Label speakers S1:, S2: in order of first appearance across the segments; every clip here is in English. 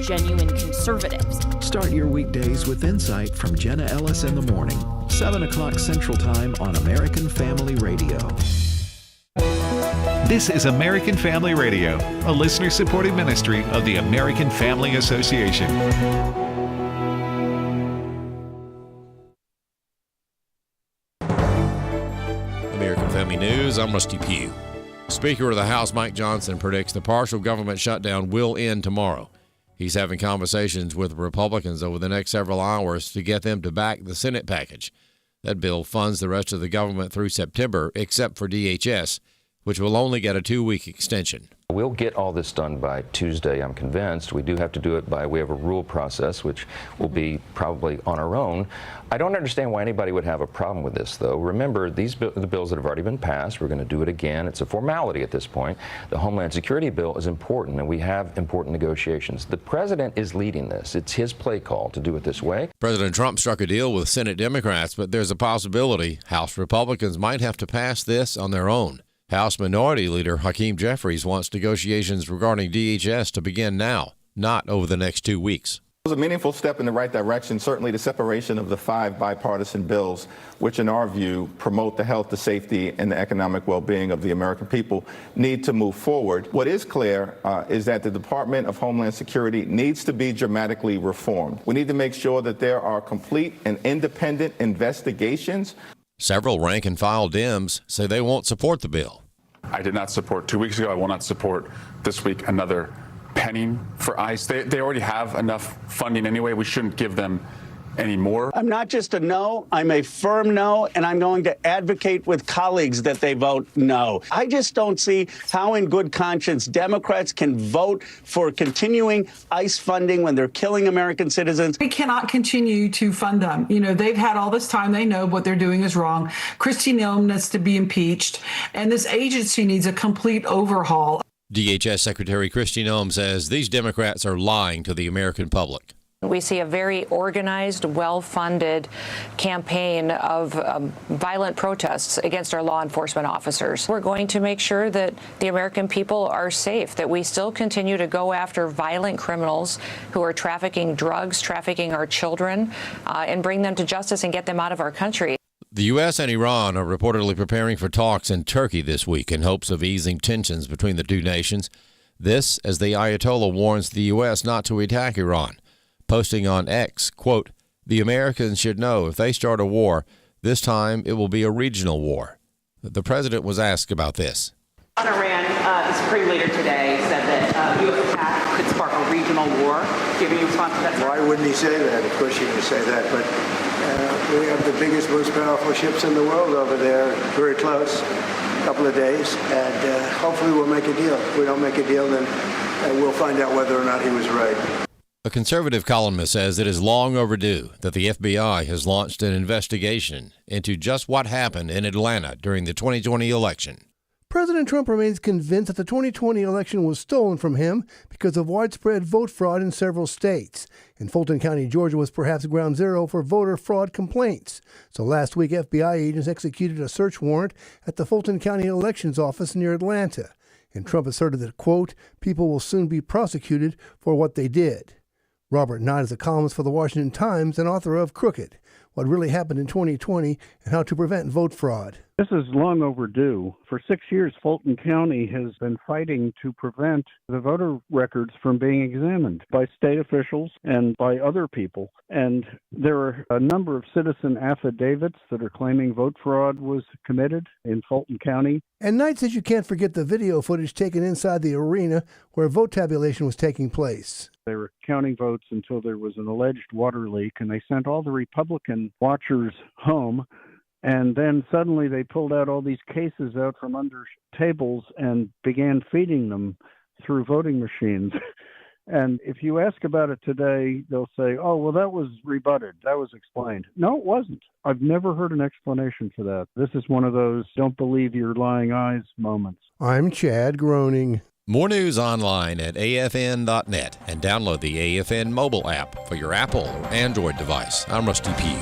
S1: genuine conservatives.
S2: Start your weekdays with insight from Jenna Ellis in the morning, 7 o'clock Central Time on American Family Radio.
S3: This is American Family Radio, a listener-supported ministry of the American Family Association.
S4: American Family News, I'm Rusty Pugh. Speaker of the House Mike Johnson predicts the partial government shutdown will end tomorrow. He's having conversations with Republicans over the next several hours to get them to back the Senate package. That bill funds the rest of the government through September, except for DHS, which will only get a 2-week extension.
S5: We'll get all this done by Tuesday, I'm convinced. We do have to do it we have a rule process, which will be probably on our own. I don't understand why anybody would have a problem with this, though. Remember, the bills that have already been passed, we're going to do it again. It's a formality at this point. The Homeland Security bill is important, and we have important negotiations. The president is leading this. It's his play call to do it this way.
S4: President Trump struck a deal with Senate Democrats, but there's a possibility House Republicans might have to pass this on their own. House Minority Leader Hakeem Jeffries wants negotiations regarding DHS to begin now, not over the next 2 weeks.
S6: It was a meaningful step in the right direction, certainly the separation of the 5 bipartisan bills, which in our view promote the health, the safety, and the economic well-being of the American people, need to move forward. What is clear is that the Department of Homeland Security needs to be dramatically reformed. We need to make sure that there are complete and independent investigations.
S4: Several rank-and-file Dems say they won't support the bill.
S7: I did not support 2 weeks ago. I will not support this week another penny for ICE. They already have enough funding anyway. We shouldn't give them any more.
S8: I'm not just a no, I'm a firm no, and I'm going to advocate with colleagues that they vote no. I just don't see how in good conscience Democrats can vote for continuing ICE funding when they're killing American citizens.
S9: We cannot continue to fund them. You know, they've had all this time. They know what they're doing is wrong. Kristi Noem needs to be impeached, and this agency needs a complete overhaul.
S4: DHS Secretary Kristi Noem says these Democrats are lying to the American public.
S10: We see a very organized, well-funded campaign of violent protests against our law enforcement officers. We're going to make sure that the American people are safe, that we still continue to go after violent criminals who are trafficking drugs, trafficking our children, and bring them to justice and get them out of our country.
S4: The U.S. and Iran are reportedly preparing for talks in Turkey this week in hopes of easing tensions between the two nations. This as the Ayatollah warns the U.S. not to attack Iran. Posting on X, quote, "The Americans should know if they start a war, this time it will be a regional war." The president was asked about this.
S11: On Iran, the Supreme Leader today said that U.S. attack could spark a regional war. Do you have any response to that?
S12: Why wouldn't he say that? Of course he would say that, but we have the biggest, most powerful ships in the world over there, very close, a couple of days, and hopefully we'll make a deal. If we don't make a deal, then we'll find out whether or not he was right.
S4: A conservative columnist says it is long overdue that the FBI has launched an investigation into just what happened in Atlanta during the 2020 election.
S13: President Trump remains convinced that the 2020 election was stolen from him because of widespread vote fraud in several states. And Fulton County, Georgia was perhaps ground zero for voter fraud complaints. So last week, FBI agents executed a search warrant at the Fulton County Elections Office near Atlanta. And Trump asserted that, quote, people will soon be prosecuted for what they did. Robert Knott is a columnist for the Washington Times and author of Crooked, What Really Happened in 2020 and How to Prevent Vote Fraud.
S14: This is long overdue. For 6 years, Fulton County has been fighting to prevent the voter records from being examined by state officials and by other people. And there are a number of citizen affidavits that are claiming vote fraud was committed in Fulton County.
S13: And Knight says you can't forget the video footage taken inside the arena where vote tabulation was taking place.
S14: They were counting votes until there was an alleged water leak, and they sent all the Republican watchers home. And then suddenly they pulled out all these cases out from under tables and began feeding them through voting machines. And if you ask about it today, they'll say, oh, well, that was rebutted. That was explained. No, it wasn't. I've never heard an explanation for that. This is one of those don't believe your lying eyes moments.
S13: I'm Chad Groening.
S4: More news online at afn.net and download the AFN mobile app for your Apple or Android device. I'm Rusty Pugh.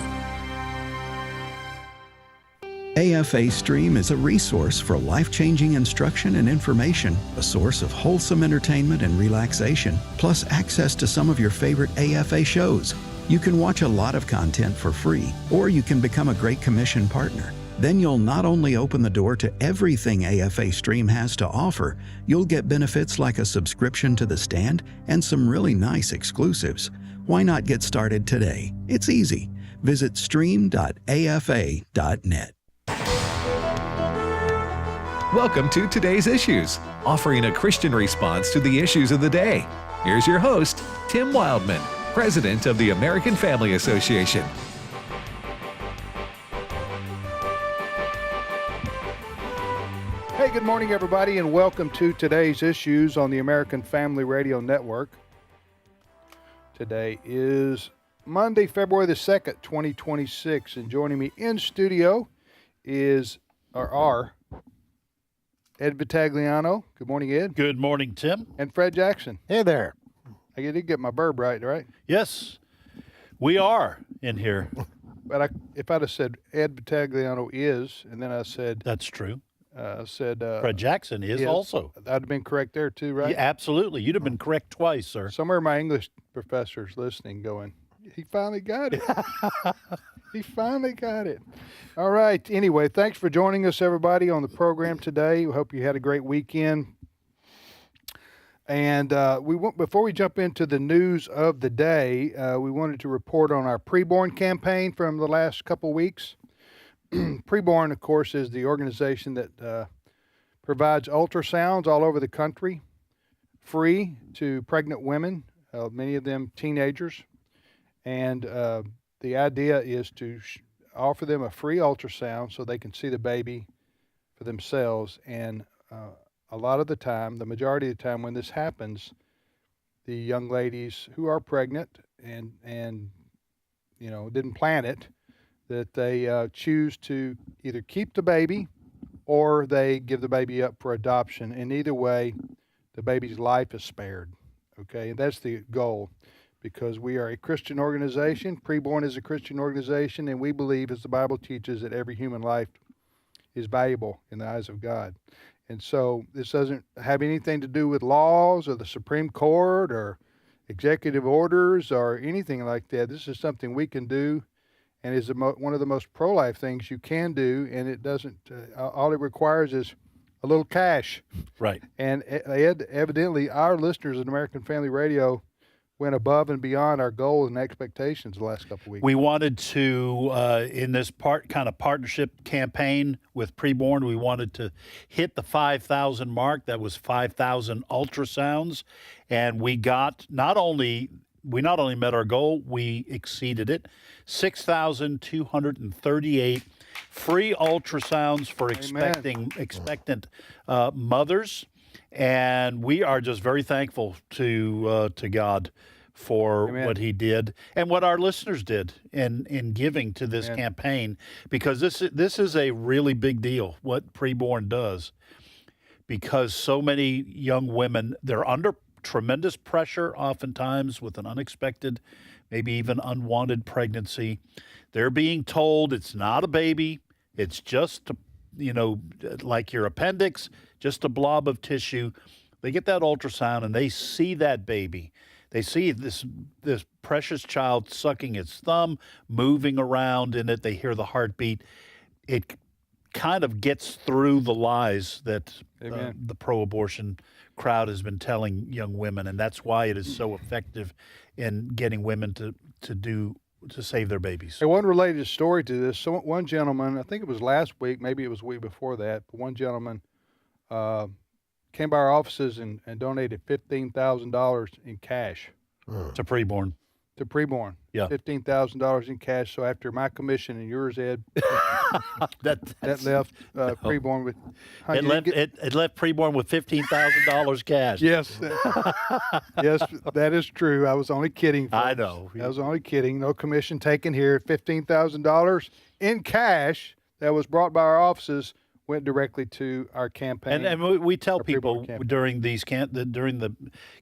S2: AFA Stream is a resource for life-changing instruction and information, a source of wholesome entertainment and relaxation, plus access to some of your favorite AFA shows. You can watch a lot of content for free, or you can become a Great Commission partner. Then you'll not only open the door to everything AFA Stream has to offer, you'll get benefits like a subscription to The Stand and some really nice exclusives. Why not get started today? It's easy. Visit stream.afa.net.
S3: Welcome to Today's Issues, offering a Christian response to the issues of the day. Here's your host, Tim Wildmon, President of the American Family Association.
S1: Hey, good morning, everybody, and welcome to Today's Issues on the American Family Radio Network. Today is Monday, February the 2nd, 2026, and joining me in studio are Ed Vitagliano. Good morning, Ed.
S15: Good morning, Tim.
S1: And Fred Jackson.
S15: Hey there.
S1: I did get my verb right?
S15: Yes, we are in here.
S1: But if I'd have said Ed Vitagliano is, and then I said...
S15: That's true.
S1: Fred
S15: Jackson is also.
S1: I'd have been correct there too, right?
S15: Yeah, absolutely. You'd have been correct twice, sir.
S1: Somewhere my English professor's listening going, he finally got it. He finally got it. All right. Anyway, thanks for joining us, everybody, on the program today. We hope you had a great weekend. And before we jump into the news of the day, we wanted to report on our preborn campaign from the last couple weeks. Preborn, of course, is the organization that provides ultrasounds all over the country, free to pregnant women, many of them teenagers. And the idea is to offer them a free ultrasound so they can see the baby for themselves. And a lot of the time, the majority of the time when this happens, the young ladies who are pregnant and didn't plan it, that they choose to either keep the baby or they give the baby up for adoption. And either way, the baby's life is spared. Okay, and that's the goal, because we are a Christian organization. Preborn is a Christian organization, and we believe, as the Bible teaches, that every human life is valuable in the eyes of God. And so this doesn't have anything to do with laws or the Supreme Court or executive orders or anything like that. This is something we can do, and is one of the most pro-life things you can do, and it doesn't, all it requires is a little cash.
S15: Right.
S1: And evidently our listeners at American Family Radio went above and beyond our goals and expectations the last couple of weeks.
S15: We wanted to, in this partnership campaign with Preborn, we wanted to hit the 5,000 mark. That was 5,000 ultrasounds, and we not only met our goal, we exceeded it. 6,238 free ultrasounds for expectant mothers, and we are just very thankful to God for what He did and what our listeners did in giving to this campaign, because this is a really big deal what Preborn does, because so many young women, they're under tremendous pressure oftentimes with an unexpected, maybe even unwanted pregnancy. They're being told it's not a baby, it's just like your appendix, just a blob of tissue. They get that ultrasound and they see that baby. They see this precious child sucking its thumb, moving around in it. They hear the heartbeat. It kind of gets through the lies that the pro-abortion crowd has been telling young women, and that's why it is so effective in getting women to save their babies.
S1: Hey, one related story to this. So one gentleman, I think it was last week, maybe it was a week before that, but one gentleman came by our offices and donated $15,000 in cash
S15: to Preborn.
S1: To Preborn.
S15: Yeah.
S1: $15,000 in cash. So after my commission and yours, Ed, that left Preborn with...
S15: It left Preborn with $15,000 cash.
S1: Yes. Yes, that is true. I was only kidding, folks.
S15: I know.
S1: I was only kidding. No commission taken here. $15,000 in cash that was brought by our offices went directly to our campaign.
S15: And we tell people during the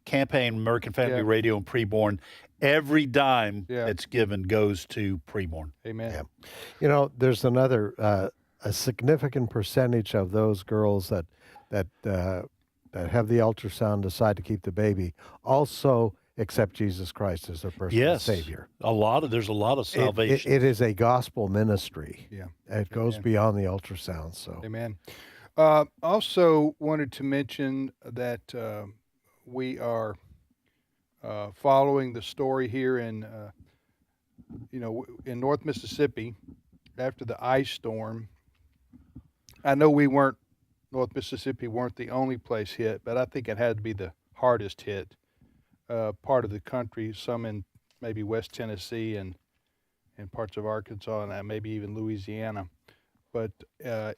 S15: campaign, American Family Radio and Preborn, every dime that's given goes to Preborn.
S1: Amen.
S16: Yeah. There's another a significant percentage of those girls that have the ultrasound decide to keep the baby also accept Jesus Christ as their personal Savior.
S15: There's a lot of salvation.
S16: It is a gospel ministry.
S1: Yeah.
S16: It goes beyond the ultrasound. So.
S1: Amen. Also wanted to mention that we are following the story here in North Mississippi after the ice storm. I know North Mississippi weren't the only place hit, but I think it had to be the hardest hit part of the country, some in maybe West Tennessee and parts of Arkansas and maybe even Louisiana. But I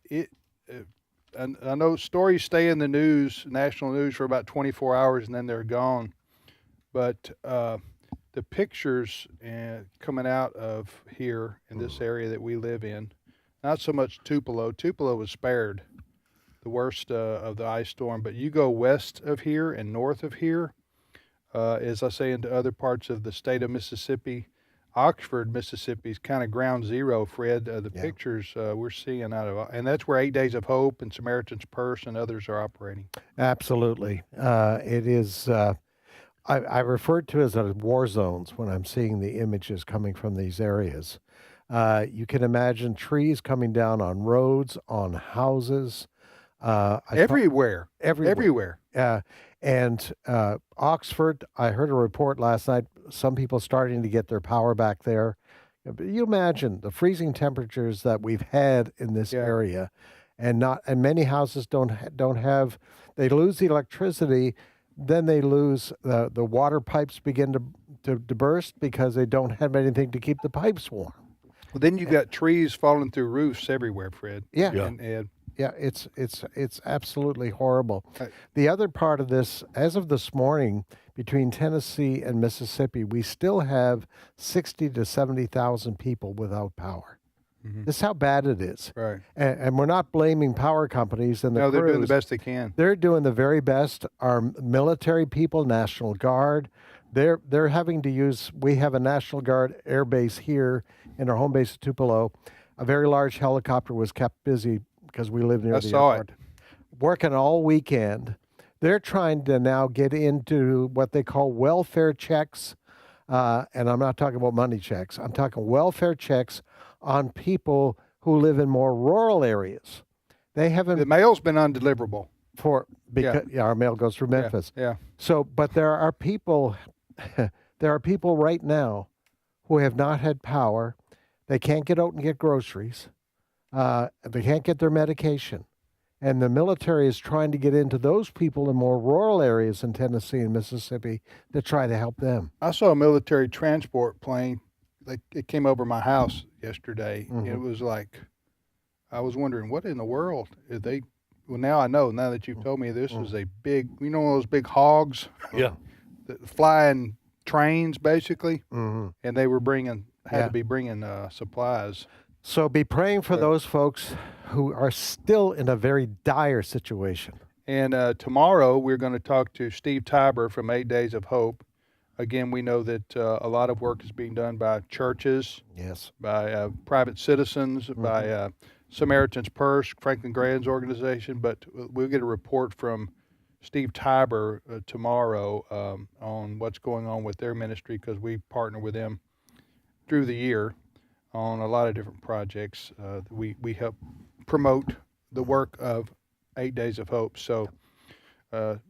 S1: know stories stay in the news, national news, for about 24 hours and then they're gone. But the pictures coming out of here in this area that we live in, not so much Tupelo. Tupelo was spared the worst of the ice storm, but you go west of here and north of here, as I say, into other parts of the state of Mississippi. Oxford, Mississippi is kind of ground zero, Fred. The pictures we're seeing out of, and that's where 8 Days of Hope and Samaritan's Purse and others are operating.
S16: Absolutely. It is, I refer to it as war zones when I'm seeing the images coming from these areas. You can imagine trees coming down on roads, on houses.
S1: Everywhere.
S16: And Oxford, I heard a report last night, some people starting to get their power back there. You imagine the freezing temperatures that we've had in this area, and many houses don't have, they lose the electricity, then they lose, the water pipes begin to burst because they don't have anything to keep the pipes warm.
S1: Well, then you got trees falling through roofs everywhere, Fred.
S16: Yeah.
S1: And
S16: yeah, it's absolutely horrible. The other part of this, as of this morning, between Tennessee and Mississippi, we still have 60 to 70,000 people without power. Mm-hmm. This is how bad it is.
S1: Right.
S16: And we're not blaming power companies and the crews.
S1: They're doing the best they can.
S16: They're doing the very best. Our military people, National Guard, they're having to use, we have a National Guard air base here in our home base at Tupelo. A very large helicopter was kept busy because we live near the airport. Working all weekend. They're trying to now get into what they call welfare checks, and I'm not talking about money checks. I'm talking welfare checks on people who live in more rural areas. They haven't.
S1: The mail's been undeliverable.
S16: Because our mail goes through Memphis.
S1: Yeah.
S16: So, but there are people right now who have not had power. They can't get out and get groceries. They can't get their medication. And the military is trying to get into those people in more rural areas in Tennessee and Mississippi to try to help them.
S1: I saw a military transport plane. It came over my house yesterday.
S16: Mm-hmm.
S1: It was like, I was wondering, what in the world? Well, now I know, now that you've told me this was a big, those big hogs?
S15: Yeah.
S1: Flying trains, basically.
S16: Mm-hmm.
S1: And they were had to be bringing supplies.
S16: So be praying for those folks who are still in a very dire situation.
S1: And tomorrow we're going to talk to Steve Tiber from 8 Days of Hope. Again, we know that a lot of work is being done by churches, by private citizens, by Samaritan's Purse, Franklin Graham's organization. But we'll get a report from Steve Tiber tomorrow on what's going on with their ministry, because we partner with them through the year on a lot of different projects. We help promote the work of 8 Days of Hope. So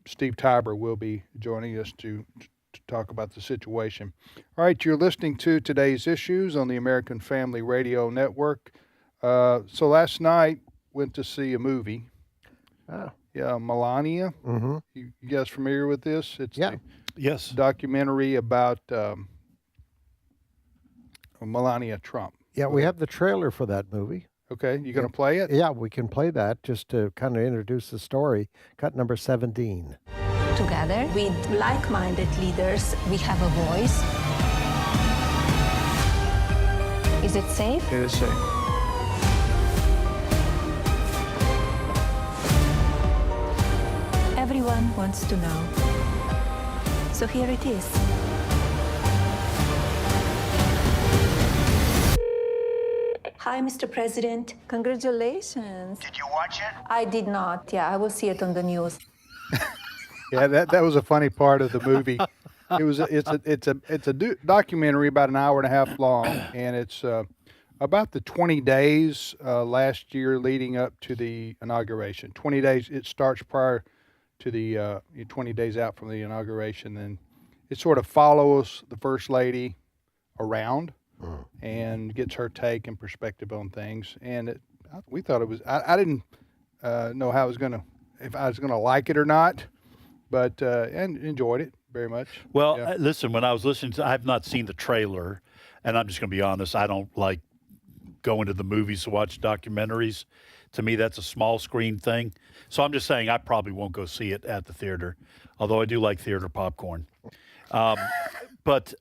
S1: Steve Tiber will be joining us to talk about the situation. All right, you're listening to Today's Issues on the American Family Radio Network. So last night, went to see a movie. Yeah, Melania.
S16: Mm-hmm.
S1: You guys familiar with this? It's
S15: Yes.
S1: documentary about Melania Trump.
S16: Yeah, we have the trailer for that movie.
S1: Okay, you going to play it?
S16: Yeah, we can play that just to kind of introduce the story. Cut number 17.
S17: Together with like-minded leaders, we have a voice. Is it safe?
S12: It is safe.
S17: Everyone wants to know. So here it is. Hi, Mr. President. Congratulations. Did you watch it? I did not. Yeah, I will see it on the news.
S1: Yeah, that was a funny part of the movie. It's a documentary about an hour and a half long, and it's about the 20 days last year leading up to the inauguration. 20 days. It starts prior to the 20 days out from the inauguration, and it sort of follows the First Lady around and gets her take and perspective on things. And we thought it was. I didn't know how if I was gonna like it or not, but and enjoyed it very much.
S15: Well, listen, when I was listening I have not seen the trailer, and I'm just going to be honest, I don't like going to the movies to watch documentaries. To me, that's a small screen thing. So I'm just saying I probably won't go see it at the theater, although I do like theater popcorn. But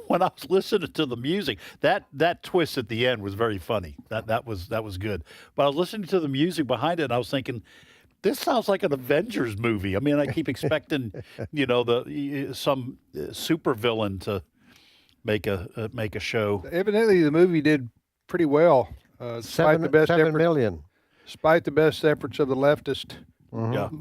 S15: when I was listening to the music, that twist at the end was very funny. That was good. But I was listening to the music behind it, and I was thinking, this sounds like an Avengers movie. I mean, I keep expecting, some supervillain to make a show.
S1: Evidently, the movie did pretty well, despite the best
S16: 7 million.
S1: Despite the best efforts of the leftist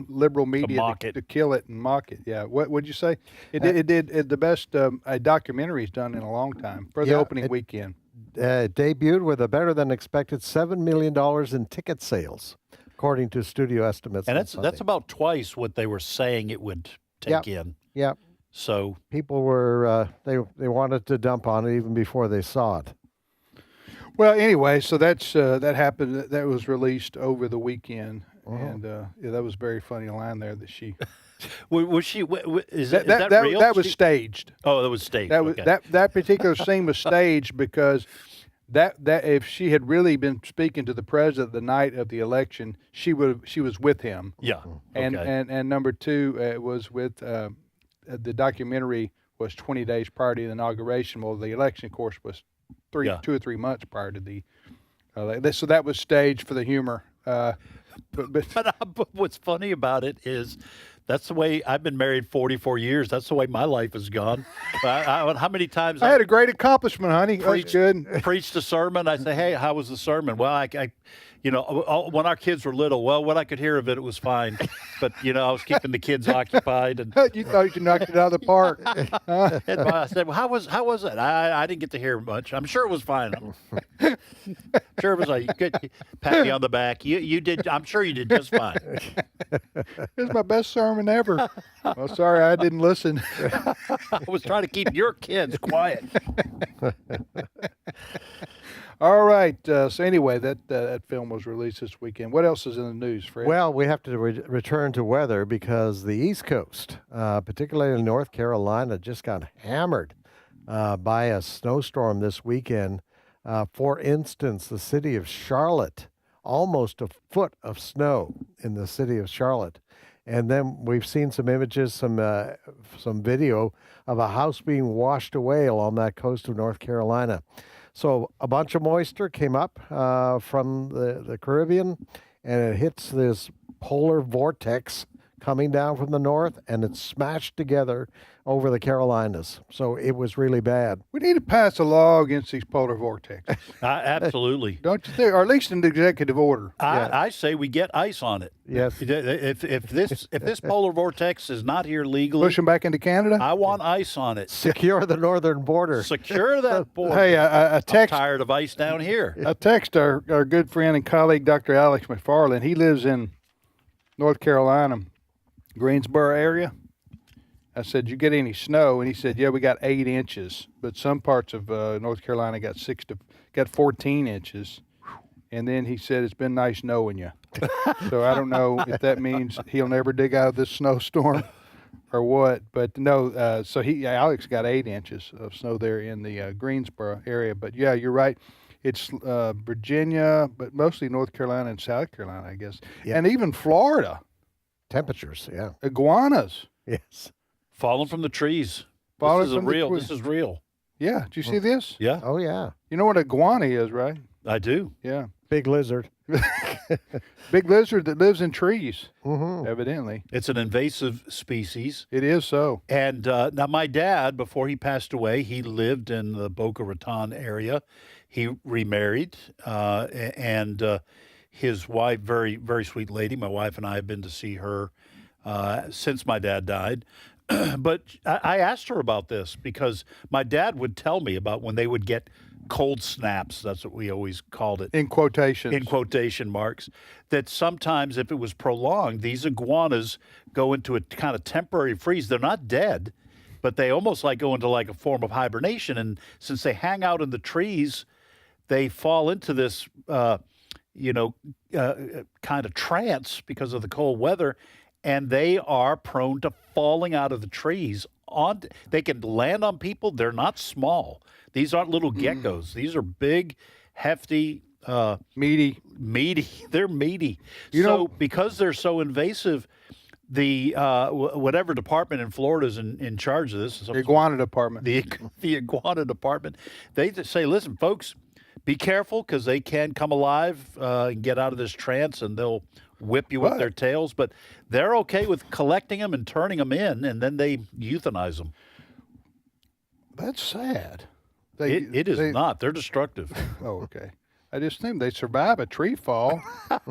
S1: liberal media to kill it and mock it. Yeah. What would you say? It did the best a documentary's done in a long time for the opening weekend.
S16: Debuted with a better than expected $7 million in ticket sales, according to studio estimates.
S15: And that's about twice what they were saying it would take in.
S16: Yeah.
S15: So
S16: people were they wanted to dump on it even before they saw it.
S1: Well, anyway, so that happened. That was released over the weekend, and that was a very funny line there that she.
S15: Was she? Is that real?
S1: That was staged.
S15: Oh, that was staged.
S1: That particular scene was staged because that if she had really been speaking to the president the night of the election, she was with him.
S15: Yeah.
S1: And number two, it was with the documentary was 20 days prior to the inauguration. Well, the election, of course, was 2 or 3 months prior to the. So that was staged for the humor. But
S15: what's funny about it is. That's the way I've been married 44 years. That's the way my life has gone. How many times
S1: I had a great accomplishment, honey.
S15: Preached a sermon. I say, hey, how was the sermon? Well, I when our kids were little, when I could hear of it, it was fine. But I was keeping the kids occupied. And
S1: you thought you knocked it out of the park.
S15: And I said, well, how was it? I didn't get to hear much. I'm sure it was fine. Sure it was. You could pat me on the back. You did. I'm sure you did just fine.
S1: It's my best sermon ever. Well, sorry, I didn't listen.
S15: I was trying to keep your kids quiet.
S1: All right. So anyway, that film was released this weekend. What else is in the news, Fred?
S16: Well, we have to return to weather because the East Coast, particularly North Carolina, just got hammered by a snowstorm this weekend. For instance, the city of Charlotte, almost a foot of snow in the city of Charlotte. And then we've seen some images, some video of a house being washed away along that coast of North Carolina. So a bunch of moisture came up from the Caribbean, and it hits this polar vortex coming down from the north, and it smashed together over the Carolinas. So it was really bad.
S1: We need to pass a law against these polar vortexes.
S15: Absolutely.
S1: Don't you think? Or at least an executive order.
S15: I say we get ice on it.
S16: Yes.
S15: If this polar vortex is not here legally,
S1: push them back into Canada.
S15: I want ice on it.
S16: Secure the northern border.
S15: Secure that border.
S1: Hey, a text.
S15: I'm tired of ice down here.
S1: A text our good friend and colleague Dr. Alex McFarland. He lives in North Carolina, Greensboro area. I said, "You get any snow?" And he said, "Yeah, we got 8 inches, but some parts of North Carolina got 14 inches." And then he said, "It's been nice knowing you." So I don't know if that means he'll never dig out of this snowstorm or what. But no, so Alex got 8 inches of snow there in the Greensboro area. But yeah, you're right. It's Virginia, but mostly North Carolina and South Carolina, I guess, and even Florida.
S16: Temperatures, yeah.
S1: Iguanas.
S16: Yes.
S15: Falling from the trees.
S1: Falling
S15: This is real.
S1: Yeah. Did you see this?
S15: Yeah.
S16: Oh, yeah.
S1: You know what iguana is, right?
S15: I do.
S1: Yeah.
S16: Big lizard.
S1: Big lizard that lives in trees, evidently.
S15: It's an invasive species.
S1: It is so.
S15: And now my dad, before he passed away, he lived in the Boca Raton area. He remarried, and his wife, very, very sweet lady. My wife and I have been to see her since my dad died. But I asked her about this because my dad would tell me about when they would get cold snaps. That's what we always called it.
S1: In quotations.
S15: In quotation marks. That sometimes if it was prolonged, these iguanas go into a kind of temporary freeze. They're not dead, but they almost like go into like a form of hibernation. And since they hang out in the trees, they fall into this, kind of trance because of the cold weather. And they are prone to falling out of the trees. They can land on people. They're not small. These aren't little geckos. These are big, hefty,
S1: meaty.
S15: They're meaty. Because they're so invasive, the whatever department in Florida is in charge of this,
S1: the iguana department.
S15: The iguana department, they just say, listen, folks, be careful because they can come alive and get out of this trance, and they'll whip you with their tails. But they're okay with collecting them and turning them in, and then they euthanize them.
S1: That's sad.
S15: It is not. They're destructive.
S1: Oh, okay. I just think they survive a tree fall,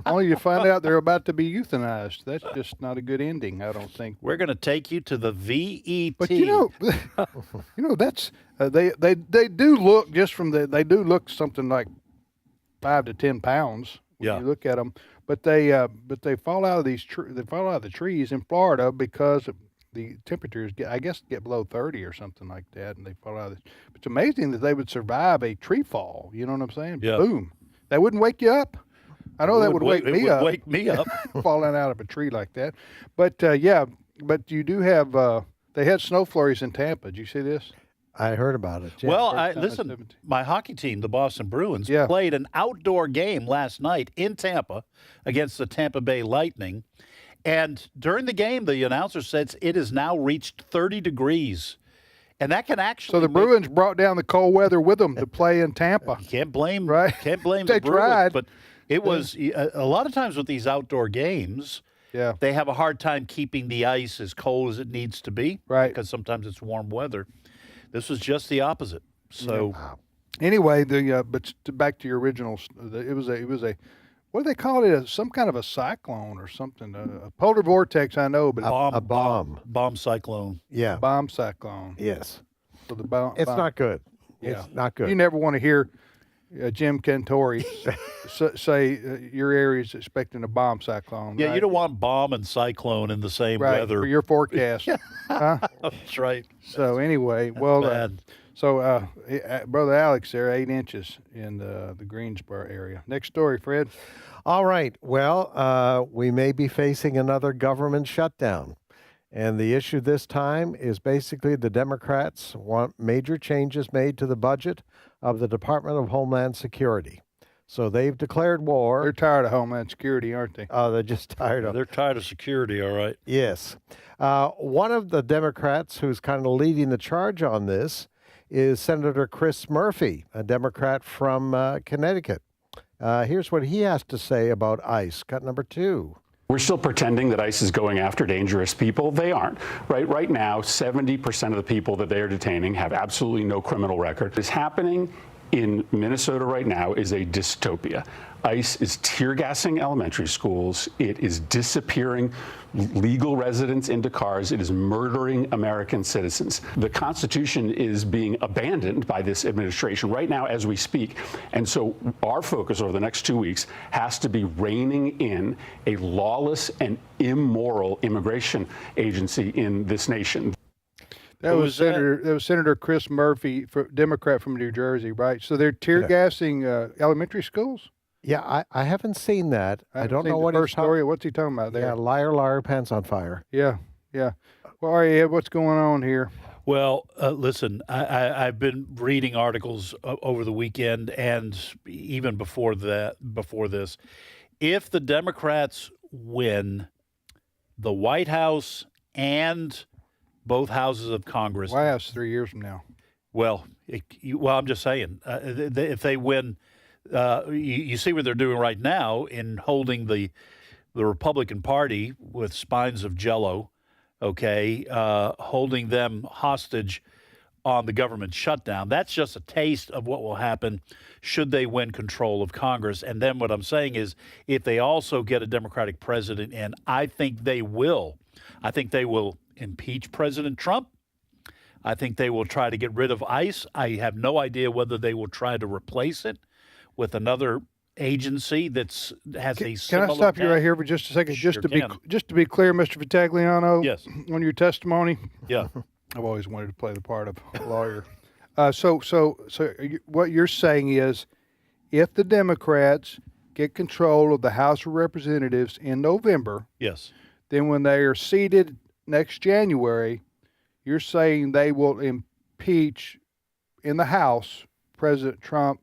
S1: only to find out they're about to be euthanized. That's just not a good ending, I don't think.
S15: We're going to take you to the VET.
S1: But that's they do look they do look something like 5 to 10 pounds when you look at them. But they fall out of the trees in Florida because the temperatures get below 30 or something like that, and they fall out of this. It's amazing that they would survive a tree fall. You know what I'm saying?
S15: Yeah.
S1: Boom. That wouldn't wake you up. I know that would wake me up.
S15: Wake me up.
S1: Falling out of a tree like that. But but you do have they had snow flurries in Tampa. Did you see this?
S16: I heard about it.
S15: Yeah. Well, listen, my hockey team, the Boston Bruins, played an outdoor game last night in Tampa against the Tampa Bay Lightning. And during the game, the announcer says it has now reached 30 degrees. And that can actually...
S1: So the Bruins brought down the cold weather with them to play in Tampa.
S15: Can't blame
S1: the
S15: Bruins.
S1: Tried.
S15: But it was... A lot of times with these outdoor games, they have a hard time keeping the ice as cold as it needs to be.
S1: Right.
S15: Because sometimes it's warm weather. This was just the opposite. So...
S1: Anyway, but back to your original... It was a what do they call it? Some kind of a cyclone or something. A polar vortex, I know, but
S16: a bomb.
S15: Bomb cyclone.
S16: Yeah.
S1: Bomb cyclone.
S16: Yes.
S1: So the bomb.
S16: It's not good.
S1: Yeah.
S16: It's not good.
S1: You never want to hear Jim Cantori say your area is expecting a bomb cyclone.
S15: Yeah,
S1: right?
S15: you don't want bomb and cyclone in the same weather.
S1: For your forecast. Huh?
S15: That's right.
S1: So anyway, So, Brother Alex there, 8 inches in the Greensboro area. Next story, Fred.
S16: All right. Well, we may be facing another government shutdown. And the issue this time is basically the Democrats want major changes made to the budget of the Department of Homeland Security. So they've declared war.
S1: They're tired of Homeland Security, aren't they?
S16: Oh, they're just tired of it.
S15: They're tired of security, all right.
S16: Yes. One of the Democrats who's kind of leading the charge on this is Senator Chris Murphy, a Democrat from Connecticut. Here's what he has to say about ICE. Cut number 2.
S18: We're still pretending that ICE is going after dangerous people. They aren't. Right now, 70% of the people that they are detaining have absolutely no criminal record. What is happening in Minnesota right now is a dystopia. ICE is tear gassing elementary schools. It is disappearing legal residents into cars. It is murdering American citizens. The Constitution is being abandoned by this administration right now as we speak. And so our focus over the next 2 weeks has to be reining in a lawless and immoral immigration agency in this nation.
S1: That was Senator Chris Murphy, Democrat from New Jersey, right? So they're tear gassing elementary schools?
S16: Yeah, I haven't seen that. I don't know what
S1: first story. What's he talking about there?
S16: Yeah, liar, liar, pants on fire.
S1: Yeah. Well, Ed, what's going on here?
S15: Well, listen, I've been reading articles over the weekend and even before this. If the Democrats win the White House and both houses of Congress.
S1: White House 3 years from now.
S15: Well, I'm just saying, if they win you see what they're doing right now in holding the Republican Party with spines of jello, okay, holding them hostage on the government shutdown. That's just a taste of what will happen should they win control of Congress. And then what I'm saying is, if they also get a Democratic president in, I think they will impeach President Trump. I think they will try to get rid of ICE. I have no idea whether they will try to replace it with another agency has a similar.
S1: Can I stop you right here for just a second? Just to be clear, Mr. Vitagliano,
S15: yes,
S1: on your testimony.
S15: Yeah.
S1: I've always wanted to play the part of a lawyer. So what you're saying is, if the Democrats get control of the House of Representatives in November,
S15: yes,
S1: then when they are seated next January, you're saying they will impeach in the House President Trump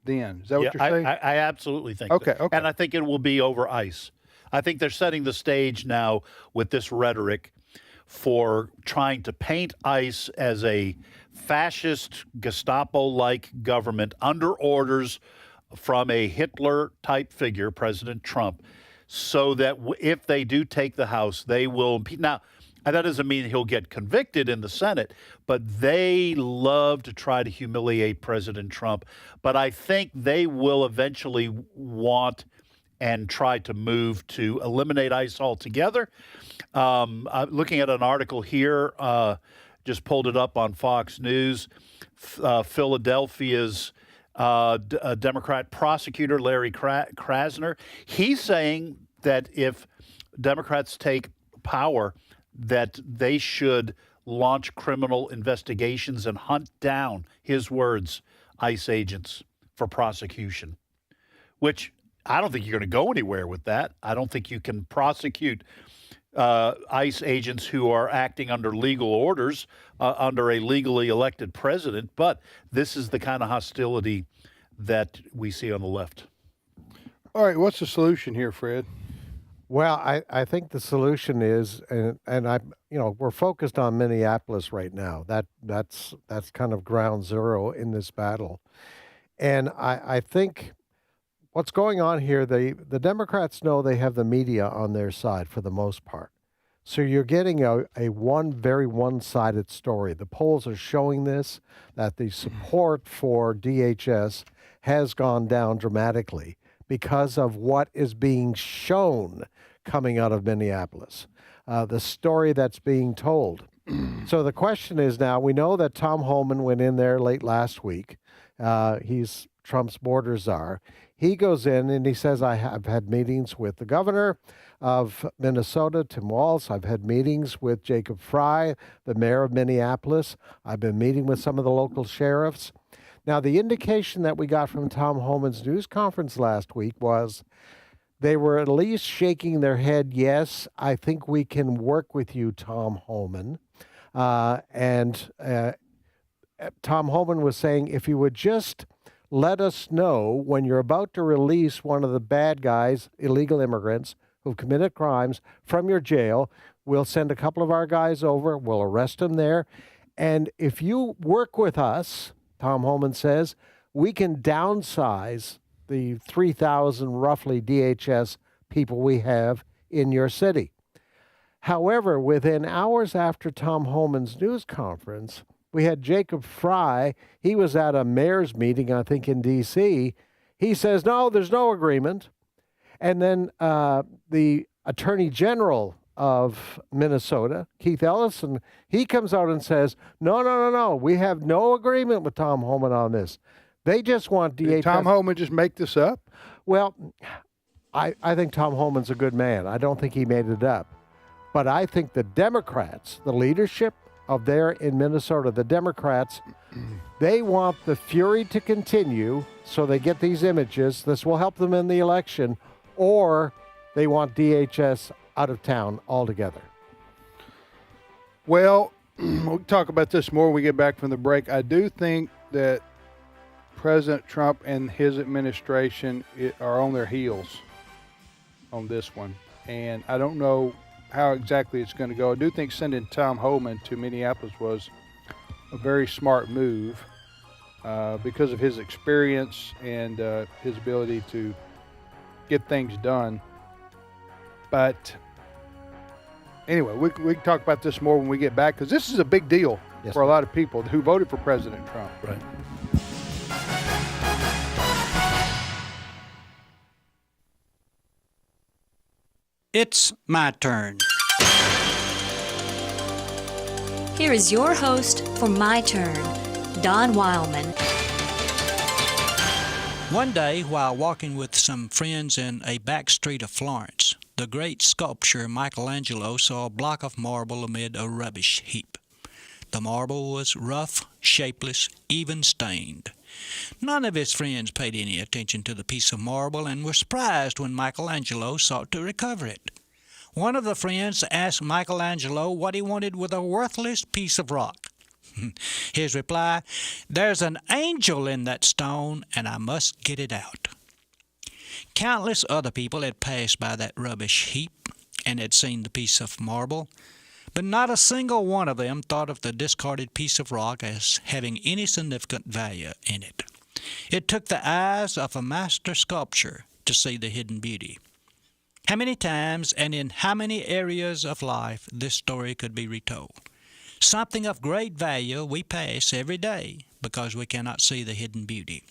S1: then. Is that what you're saying?
S15: I absolutely think
S1: Okay.
S15: And I think it will be over ICE. I think they're setting the stage now with this rhetoric for trying to paint ICE as a fascist, Gestapo-like government under orders from a Hitler-type figure, President Trump, so that if they do take the House, they will impeach. Now, that doesn't mean he'll get convicted in the Senate, but they love to try to humiliate President Trump. But I think they will eventually want and try to move to eliminate ICE altogether. Looking at an article here, just pulled it up on Fox News. Philadelphia's Democrat prosecutor, Larry Krasner, he's saying that if Democrats take power, that they should launch criminal investigations and hunt down, his words, ICE agents for prosecution, which I don't think you're going to go anywhere with that. I don't think you can prosecute ICE agents who are acting under legal orders under a legally elected president. But this is the kind of hostility that we see on the left.
S1: All right, what's the solution here, Fred?
S16: Well, I think the solution is, and we're focused on Minneapolis right now. That's kind of ground zero in this battle, and I think what's going on here, the Democrats know they have the media on their side for the most part. So you're getting a very one-sided story. The polls are showing this, that the support for DHS has gone down dramatically because of what is being shown coming out of Minneapolis, the story that's being told. So the question is now, we know that Tom Homan went in there late last week. He's Trump's border czar. He goes in and he says, I have had meetings with the governor of Minnesota, Tim Walz. I've had meetings with Jacob Fry, the mayor of Minneapolis. I've been meeting with some of the local sheriffs. Now, the indication that we got from Tom Homan's news conference last week was they were at least shaking their head, yes, I think we can work with you, Tom Homan. And Tom Homan was saying, if you would just let us know when you're about to release one of the bad guys, illegal immigrants who've committed crimes from your jail, we'll send a couple of our guys over, we'll arrest them there. And if you work with us, Tom Homan says, we can downsize the 3,000 roughly DHS people we have in your city. However, within hours after Tom Homan's news conference, we had Jacob Fry. He was at a mayor's meeting, I think, in D.C. He says, no, there's no agreement. And then the Attorney General of Minnesota, Keith Ellison, he comes out and says, no, we have no agreement with Tom Homan on this. They just want DHS.
S1: Did Tom Homan just make this up?
S16: Well, I think Tom Homan's a good man. I don't think he made it up. But I think the Democrats, the leadership of there in Minnesota, the Democrats, they want the fury to continue so they get these images. This will help them in the election, or they want DHS out of town altogether.
S1: Well, we'll talk about this more when we get back from the break. I do think that President Trump and his administration are on their heels on this one. And I don't know how exactly it's going to go. I do think sending Tom Homan to Minneapolis was a very smart move. because of his experience and his ability to get things done. But anyway, we can talk about this more when we get back, because this is a big deal for a lot of people who voted for President Trump.
S15: Right.
S19: It's my turn.
S20: Here is your host for My Turn, Don Wildmon.
S19: One day, while walking with some friends in a back street of Florence, the great sculptor Michelangelo saw a block of marble amid a rubbish heap. The marble was rough, shapeless, even stained. None of his friends paid any attention to the piece of marble and were surprised when Michelangelo sought to recover it. One of the friends asked Michelangelo what he wanted with a worthless piece of rock. His reply, "There's an angel in that stone, and I must get it out." Countless other people had passed by that rubbish heap and had seen the piece of marble, but not a single one of them thought of the discarded piece of rock as having any significant value in it. It took the eyes of a master sculptor to see the hidden beauty. How many times and in how many areas of life this story could be retold? Something of great value we pass every day because we cannot see the hidden beauty.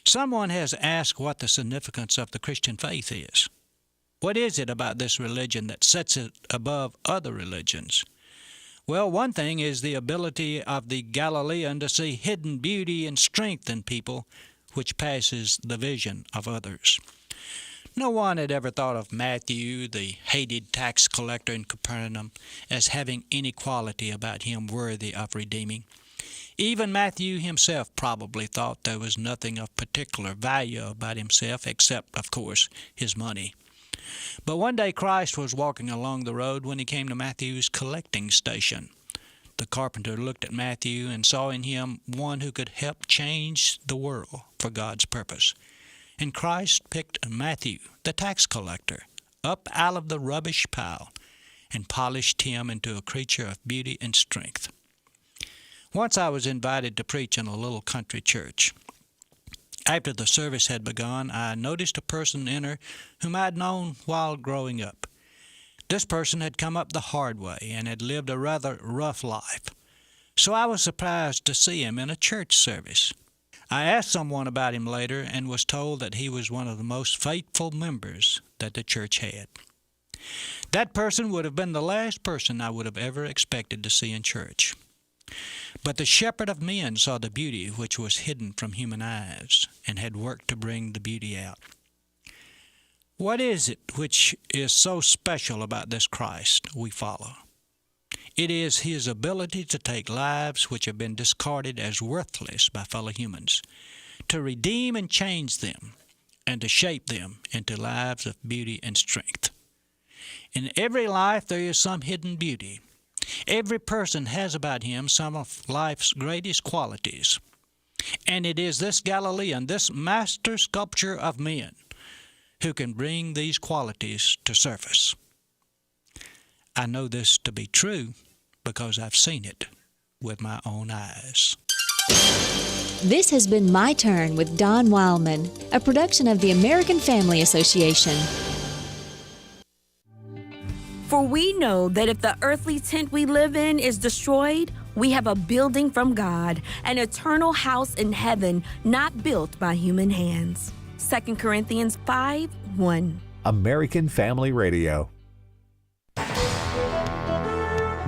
S19: Someone has asked what the significance of the Christian faith is. What is it about this religion that sets it above other religions? Well, one thing is the ability of the Galilean to see hidden beauty and strength in people, which passes the vision of others. No one had ever thought of Matthew, the hated tax collector in Capernaum, as having any quality about him worthy of redeeming. Even Matthew himself probably thought there was nothing of particular value about himself except, of course, his money. But one day Christ was walking along the road when he came to Matthew's collecting station. The carpenter looked at Matthew and saw in him one who could help change the world for God's purpose. And Christ picked Matthew, the tax collector, up out of the rubbish pile and polished him into a creature of beauty and strength. Once I was invited to preach in a little country church. After the service had begun, I noticed a person enter whom I had known while growing up. This person had come up the hard way and had lived a rather rough life. So I was surprised to see him in a church service. I asked someone about him later and was told that he was one of the most faithful members that the church had. That person would have been the last person I would have ever expected to see in church. But the shepherd of men saw the beauty which was hidden from human eyes and had worked to bring the beauty out. What is it which is so special about this Christ we follow? It is his ability to take lives which have been discarded as worthless by fellow humans, to redeem and change them, and to shape them into lives of beauty and strength. In every life there is some hidden beauty. Every person has about him some of life's greatest qualities. And it is this Galilean, this master sculptor of men, who can bring these qualities to surface. I know this to be true because I've seen it with my own eyes.
S20: This has been My Turn with Don Wildmon, a production of the American Family Association.
S21: For we know that if the earthly tent we live in is destroyed, we have a building from God, an eternal house in heaven, not built by human hands. 2 Corinthians 5:1.
S3: American Family Radio.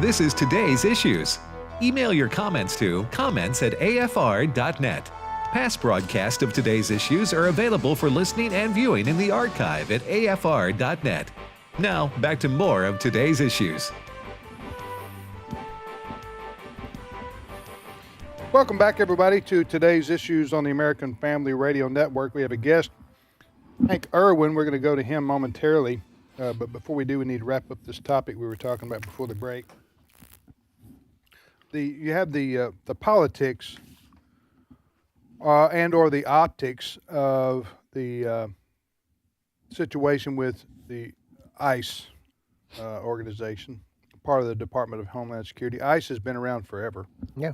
S3: This is Today's Issues. Email your comments to comments@afr.net. Past broadcasts of Today's Issues are available for listening and viewing in the archive at afr.net. Now, back to more of Today's Issues.
S1: Welcome back, everybody, to Today's Issues on the American Family Radio Network. We have a guest, Hank Erwin. We're going to go to him momentarily. But before we do, we need to wrap up this topic we were talking about before the break. You have the politics and or the optics of the situation with the ICE organization, part of the Department of Homeland Security. ICE has been around forever.
S16: Yeah.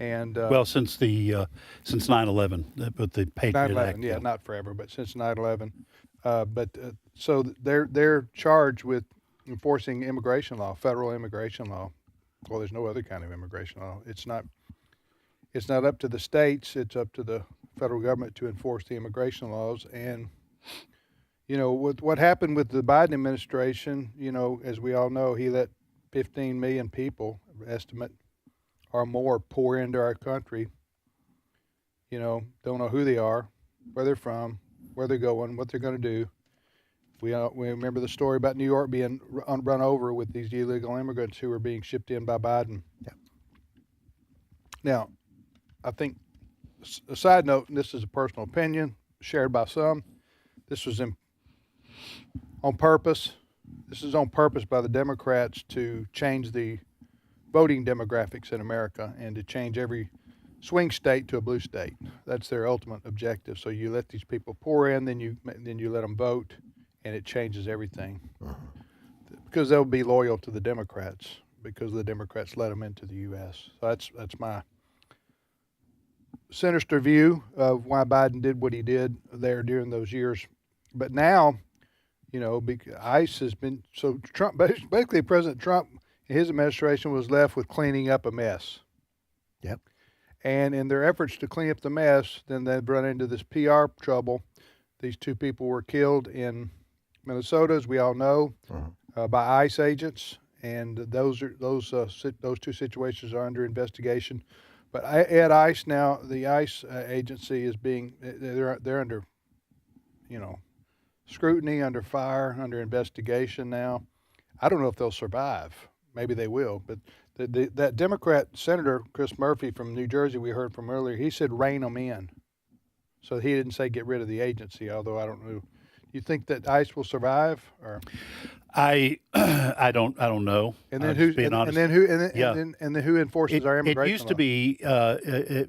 S1: And
S15: well, since 9/11, but the Patriot
S1: 9/11,
S15: Act.
S1: yeah, not forever, but since 9/11. So they're charged with enforcing immigration law, federal immigration law. Well, there's no other kind of immigration law. It's not up to the states. It's up to the federal government to enforce the immigration laws. And with what happened with the Biden administration, as we all know, he let 15 million people, estimate, or more, pour into our country. Don't know who they are, where they're from, where they're going, what they're going to do. We remember the story about New York being run over with these illegal immigrants who were being shipped in by Biden.
S16: Yeah.
S1: Now, I think, a side note, and this is a personal opinion shared by some, this was on purpose. This is on purpose by the Democrats to change the voting demographics in America and to change every swing state to a blue state. That's their ultimate objective. So you let these people pour in, then you let them vote, and it changes everything. Because they'll be loyal to the Democrats because the Democrats let them into the U.S. So that's my sinister view of why Biden did what he did there during those years. But now, ICE has been, so Trump, basically President Trump and his administration was left with cleaning up a mess.
S16: Yep.
S1: And in their efforts to clean up the mess, then they've run into this PR trouble. These two people were killed in Minnesota, as we all know, by ICE agents, and those two situations are under investigation. But at ICE now, the ICE agency is they're under, scrutiny, under fire, under investigation now. I don't know if they'll survive. Maybe they will, but that Democrat Senator Chris Murphy from New Jersey we heard from earlier, he said rein them in. So he didn't say get rid of the agency, although I don't know. You think that ICE will survive, or?
S15: I don't know.
S1: And then who enforces our immigration?
S15: It used to be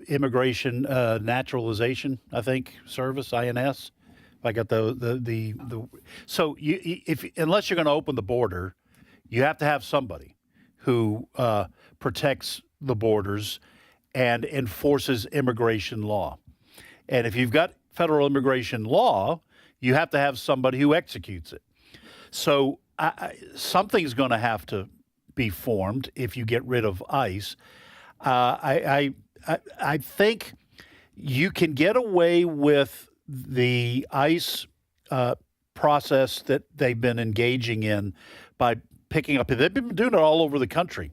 S15: Immigration Naturalization, I think, Service, INS. I got the so unless you're going to open the border, you have to have somebody who protects the borders and enforces immigration law. And if you've got federal immigration law, you have to have somebody who executes it. So something's going to have to be formed if you get rid of ICE. I think you can get away with the ICE process that they've been engaging in by picking up. They've been doing it all over the country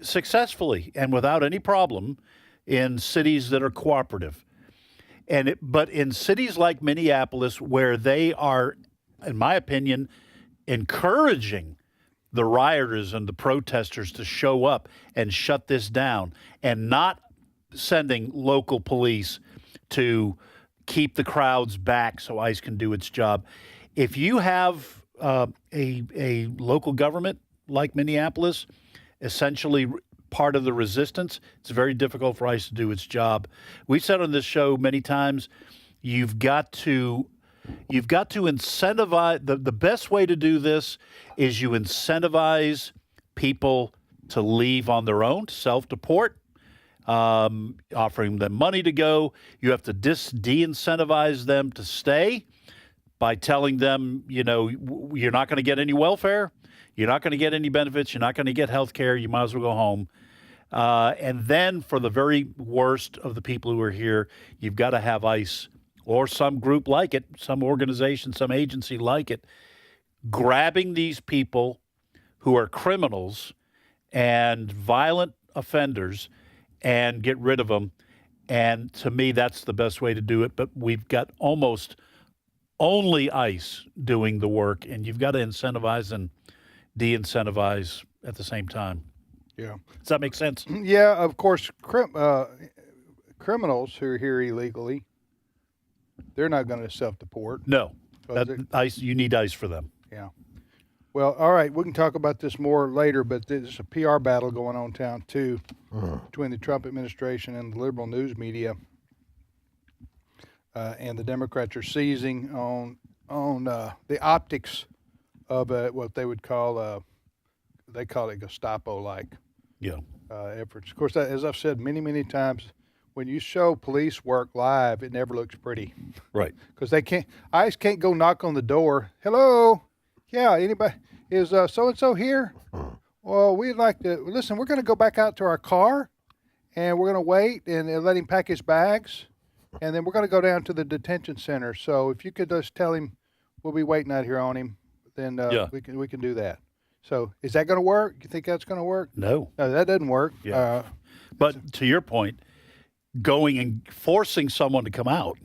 S15: successfully and without any problem in cities that are cooperative. But in cities like Minneapolis, where they are, in my opinion, encouraging the rioters and the protesters to show up and shut this down and not sending local police to keep the crowds back so ICE can do its job. If you have a local government like Minneapolis, essentially part of the resistance, it's very difficult for ICE to do its job. We've said on this show many times, you've got to incentivize. The best way to do this is you incentivize people to leave on their own, to self-deport, offering them money to go. You have to de-incentivize them to stay by telling them, you're not going to get any welfare, you're not going to get any benefits, you're not going to get health care, you might as well go home. And then for the very worst of the people who are here, you've got to have ICE or some group like it, some organization, some agency like it, grabbing these people who are criminals and violent offenders and get rid of them. And to me, that's the best way to do it. But we've got almost only ICE doing the work, and you've got to incentivize and de-incentivize at the same time.
S1: Yeah.
S15: Does that make sense?
S1: Yeah, of course, criminals who are here illegally, they're not going to self-deport.
S15: No. ICE, you need ICE for them.
S1: Yeah. Well, all right, we can talk about this more later, but there's a PR battle going on in town, too, between the Trump administration and the liberal news media. And the Democrats are seizing on the optics of what they would call, they call it Gestapo-like.
S15: Yeah.
S1: efforts. Of course, as I've said many, many times, when you show police work live, it never looks pretty.
S15: Right.
S1: Because ICE can't go knock on the door. Hello? Yeah, anybody? Is so-and-so here? Well, we'd like to, listen, we're going to go back out to our car, and we're going to wait and let him pack his bags, and then we're going to go down to the detention center. So if you could just tell him we'll be waiting out here on him, then we can do that. So is that going to work? You think that's going to work?
S15: No,
S1: that doesn't work.
S15: Yeah. But to your point, going and forcing someone to come out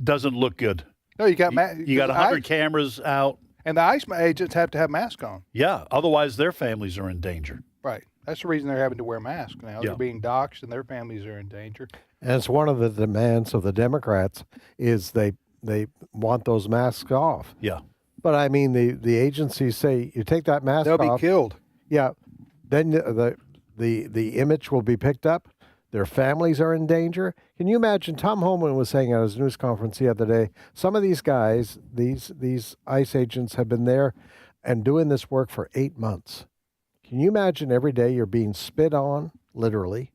S15: doesn't look good.
S1: No, you got
S15: 100 cameras out,
S1: and the ICE agents have to have masks on.
S15: Yeah, otherwise their families are in danger.
S1: Right. That's the reason they're having to wear masks now.
S15: Yeah.
S1: They're being doxxed, and their families are in danger.
S16: And it's one of the demands of the Democrats is they want those masks off.
S15: Yeah.
S16: But I mean, the agencies say you take that mask off,
S1: they'll be killed.
S16: Yeah. Then the image will be picked up. Their families are in danger. Can you imagine? Tom Homan was saying at his news conference the other day, some of these guys, these ICE agents have been there and doing this work for 8 months. Can you imagine every day you're being spit on, literally?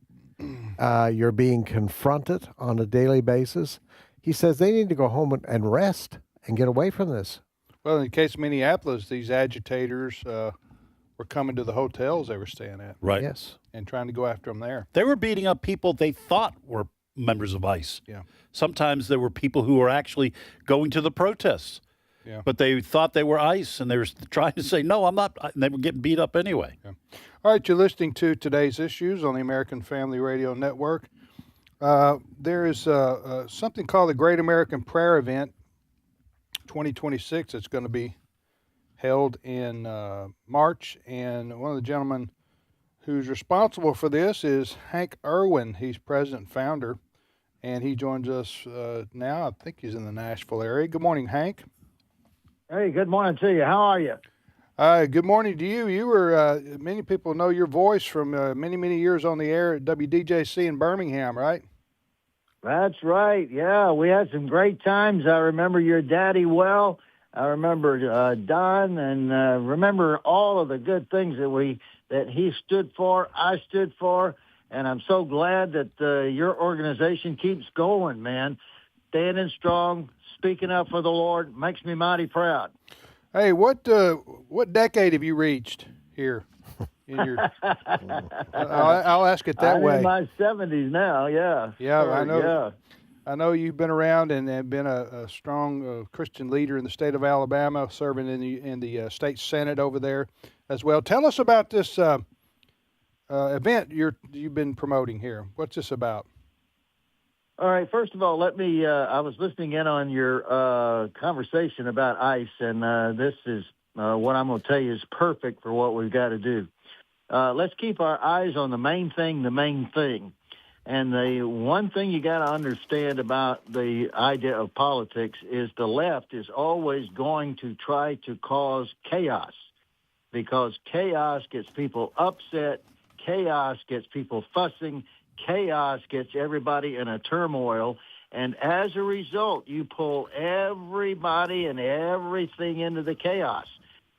S16: You're being confronted on a daily basis. He says they need to go home and rest and get away from this.
S1: Well, in the case of Minneapolis, these agitators were coming to the hotels they were staying at.
S15: Right.
S16: Yes.
S1: And trying to go after them there.
S15: They were beating up people they thought were members of ICE.
S1: Yeah.
S15: Sometimes there were people who were actually going to the protests.
S1: Yeah.
S15: But they thought they were ICE, and they were trying to say, no, I'm not. And they were getting beat up anyway.
S1: Yeah. All right, you're listening to Today's Issues on the American Family Radio Network. There is something called the Great American Prayer Event 2026. It's going to be held in March, and one of the gentlemen who's responsible for this is Hank Erwin. He's president and founder, and he joins us now. I think he's in the Nashville area. Good morning, Hank.
S5: Hey, good morning to you. How are you?
S1: Good morning to you. You were, many people know your voice from many, many years on the air at WDJC in Birmingham, right?
S5: That's right. Yeah, we had some great times. I remember your daddy well. I remember Don, and remember all of the good things that he stood for, I stood for, and I'm so glad that your organization keeps going, man. Standing strong, speaking up for the Lord makes me mighty proud.
S1: Hey, what decade have you reached here? In your, I'll ask it that way.
S5: I'm in my 70s now. Yeah.
S1: Yeah, I know.
S5: Yeah.
S1: I know you've been around and have been a strong Christian leader in the state of Alabama, serving in the state senate over there as well. Tell us about this event you've been promoting here. What's this about?
S5: All right. First of all, let me. I was listening in on your conversation about ICE, and this is what I'm going to tell you is perfect for what we've got to do. Let's keep our eyes on the main thing. And the one thing you got to understand about the idea of politics is the left is always going to try to cause chaos, because chaos gets people upset, chaos gets people fussing, chaos gets everybody in a turmoil, and as a result, you pull everybody and everything into the chaos.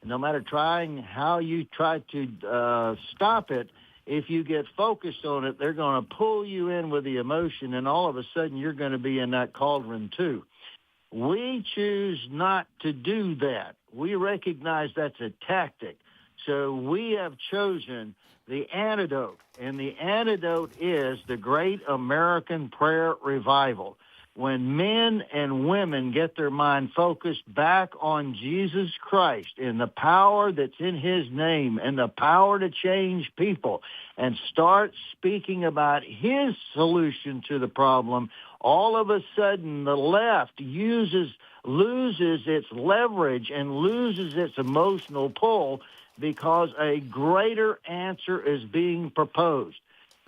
S5: And no matter how you try to stop it, if you get focused on it, they're going to pull you in with the emotion, and all of a sudden you're going to be in that cauldron too. We choose not to do that. We recognize that's a tactic. So we have chosen the antidote, and the antidote is the Great American Prayer Revival. When men and women get their mind focused back on Jesus Christ and the power that's in his name and the power to change people and start speaking about his solution to the problem, all of a sudden the left loses its leverage and loses its emotional pull, because a greater answer is being proposed.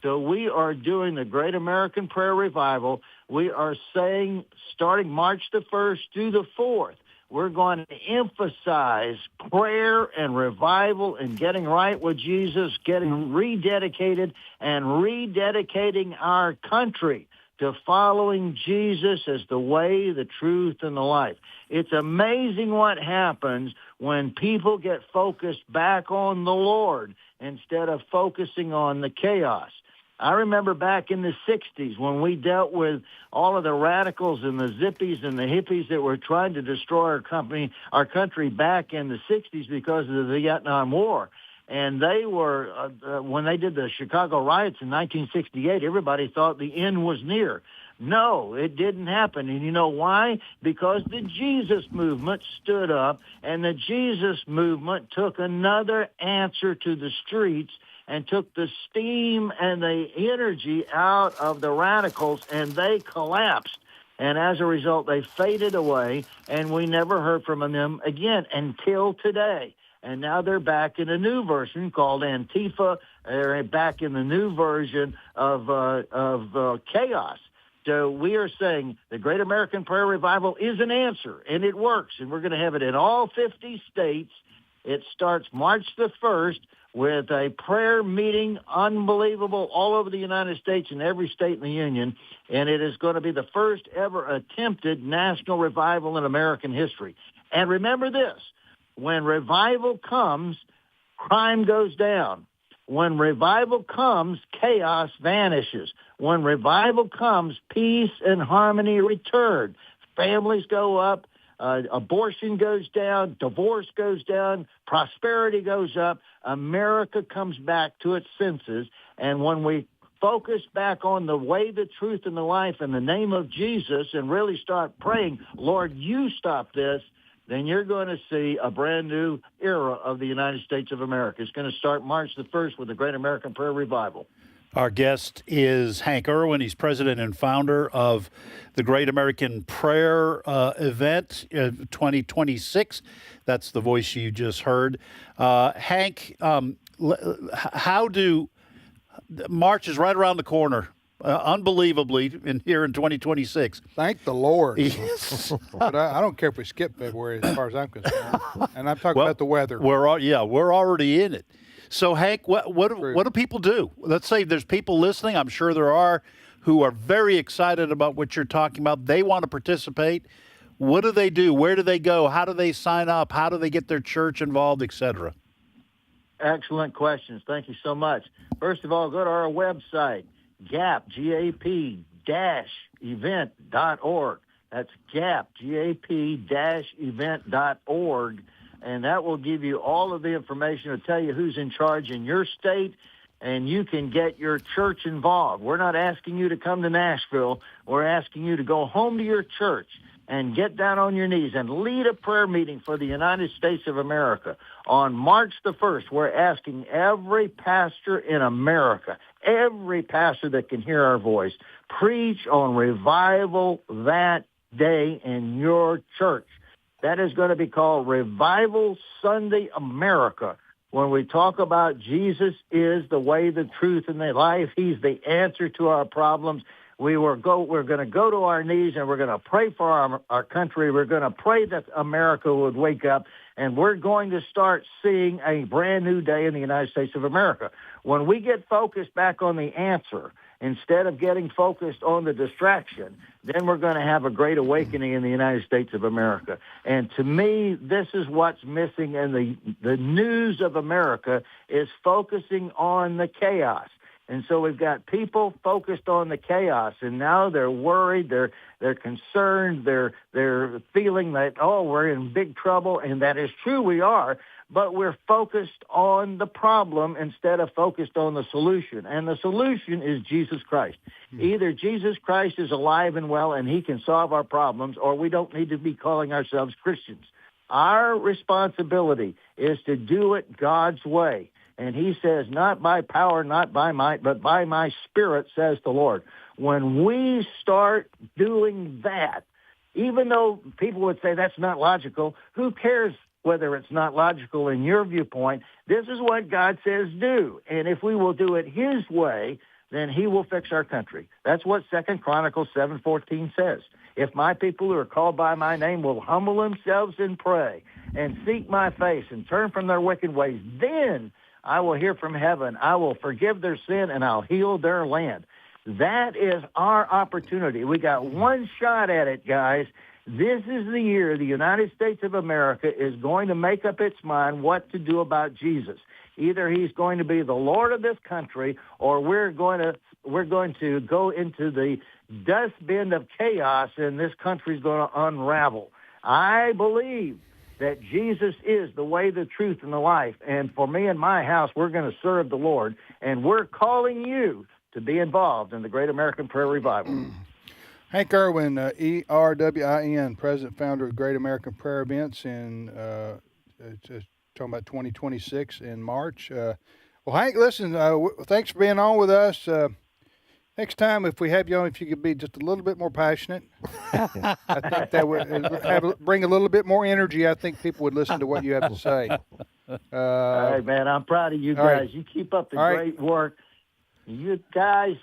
S5: So we are doing the Great American Prayer Revival. We are saying, starting March the 1st through the 4th, we're going to emphasize prayer and revival and getting right with Jesus, getting rededicated and rededicating our country to following Jesus as the way, the truth, and the life. It's amazing what happens when people get focused back on the Lord instead of focusing on the chaos. I remember back in the 60s when we dealt with all of the radicals and the zippies and the hippies that were trying to destroy our country back in the 60s because of the Vietnam War. And they were, when they did the Chicago riots in 1968, everybody thought the end was near. No, it didn't happen. And you know why? Because the Jesus movement stood up, and the Jesus movement took another answer to the streets and took the steam and the energy out of the radicals, and they collapsed. And as a result, they faded away, and we never heard from them again until today. And now they're back in a new version called Antifa. They're back in the new version of chaos. So we are saying the Great American Prayer Revival is an answer, and it works. And we're going to have it in all 50 states. It starts March the 1st with a prayer meeting, unbelievable, all over the United States and every state in the Union. And it is going to be the first ever attempted national revival in American history. And remember this, when revival comes, crime goes down. When revival comes, chaos vanishes. When revival comes, peace and harmony return. Families go up. Abortion goes down, divorce goes down, prosperity goes up, America comes back to its senses, and when we focus back on the way, the truth, and the life in the name of Jesus and really start praying, Lord, you stop this, then you're going to see a brand new era of the United States of America. It's going to start March the 1st with the Great American Prayer Revival.
S15: Our guest is Hank Erwin. He's president and founder of the Great American Prayer event 2026. That's the voice you just heard. Hank, March is right around the corner, unbelievably, here in 2026.
S1: Thank the Lord. Yes. But I don't care if we skip February as far as I'm concerned. And I'm talking about the weather.
S15: We're already in it. So, Hank, what do people do? Let's say there's people listening, I'm sure there are, who are very excited about what you're talking about. They want to participate. What do they do? Where do they go? How do they sign up? How do they get their church involved, et cetera?
S5: Excellent questions. Thank you so much. First of all, go to our website, gap-event.org. That's gap-event.org. And that will give you all of the information to tell you who's in charge in your state, and you can get your church involved. We're not asking you to come to Nashville. We're asking you to go home to your church and get down on your knees and lead a prayer meeting for the United States of America. On March the 1st, we're asking every pastor in America, every pastor that can hear our voice, preach on revival that day in your church. That is going to be called Revival Sunday America. When we talk about Jesus is the way, the truth, and the life, he's the answer to our problems. We're going to go to our knees and we're going to pray for our country. We're going to pray that America would wake up, and we're going to start seeing a brand new day in the United States of America. When we get focused back on the answer instead of getting focused on the distraction, then we're going to have a great awakening in the United States of America. And to me, this is what's missing in the news of America is focusing on the chaos. And so we've got people focused on the chaos, and now they're worried, they're concerned, they're feeling that, oh, we're in big trouble, and that is true, we are, but we're focused on the problem instead of focused on the solution. And the solution is Jesus Christ. Either Jesus Christ is alive and well and he can solve our problems, or we don't need to be calling ourselves Christians. Our responsibility is to do it God's way. And he says, not by power, not by might, but by my Spirit, says the Lord. When we start doing that, even though people would say that's not logical, who cares whether it's not logical in your viewpoint? This is what God says do. And if we will do it his way, then he will fix our country. That's what 2 Chronicles 7:14 says. If my people who are called by my name will humble themselves and pray and seek my face and turn from their wicked ways, then I will hear from heaven. I will forgive their sin and I'll heal their land. That is our opportunity. We got one shot at it, guys. This is the year the United States of America is going to make up its mind what to do about Jesus. Either he's going to be the Lord of this country, or we're going to go into the dustbin of chaos, and this country's going to unravel. I believe that Jesus is the way, the truth, and the life. And for me and my house, we're going to serve the Lord, and we're calling you to be involved in the Great American Prayer Revival.
S1: Hank Erwin, E-R-W-I-N, president, founder of Great American Prayer Events in talking about 2026 in March. Well, Hank, listen, thanks for being on with us. Next time, if we have you on, if you could be just a little bit more passionate, I think that would bring a little bit more energy. I think people would listen to what you have to say.
S5: All right, man, I'm proud of you guys.
S1: Right.
S5: You keep up the great work. You guys,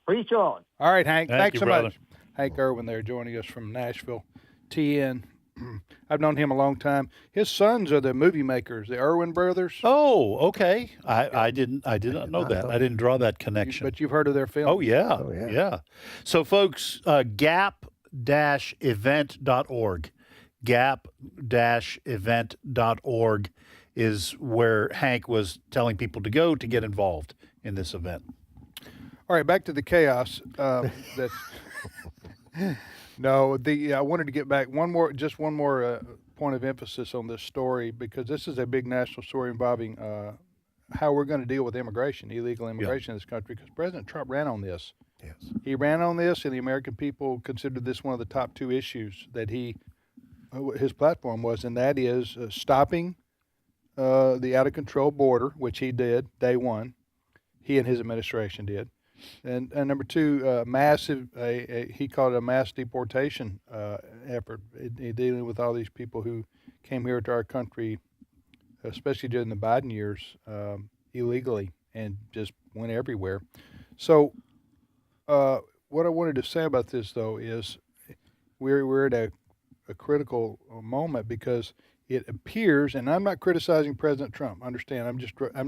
S5: preach on.
S1: All right, Hank. Thanks so
S15: brother.
S1: much. Hank Erwin there joining us from Nashville, TN. I've known him a long time. His sons are the movie makers, the Erwin brothers.
S15: Oh, okay. I did not know that. I didn't draw that connection.
S1: But you've heard of their film.
S15: Oh, yeah. So, folks, gap-event.org. Gap-event.org is where Hank was telling people to go to get involved in this event.
S1: All right, back to the chaos. No, I wanted to get back one more point of emphasis on this story, because this is a big national story involving how we're going to deal with immigration, illegal immigration in this country, because President Trump ran on this.
S16: Yes.
S1: He ran on this, and the American people considered this one of the top two issues that his platform was, and that is stopping the out-of-control border, which he did day one. He and his administration did. And number two, massive, he called it a mass deportation effort, dealing with all these people who came here to our country, especially during the Biden years, illegally, and just went everywhere. So what I wanted to say about this, though, is we're at a critical moment, because it appears, and I'm not criticizing President Trump, understand, I'm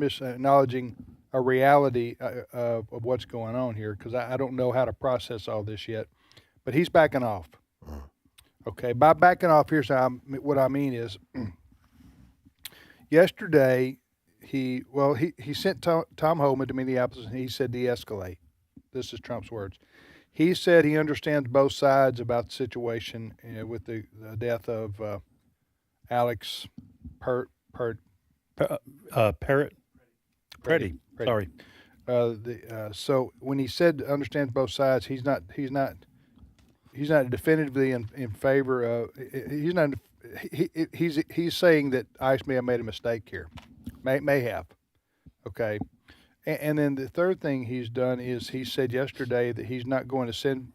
S1: just acknowledging a reality of what's going on here, because I don't know how to process all this yet. But he's backing off. Okay, by backing off, here's what I mean is, yesterday he sent Tom Homan to Minneapolis, and he said de-escalate. This is Trump's words. He said he understands both sides about the situation with the death of Alex
S15: Pretty. Sorry.
S1: So when he said understands both sides, he's not definitively in favor of. He's saying that ICE may have made a mistake here, may have. Okay, and then the third thing he's done is he said yesterday that he's not going to send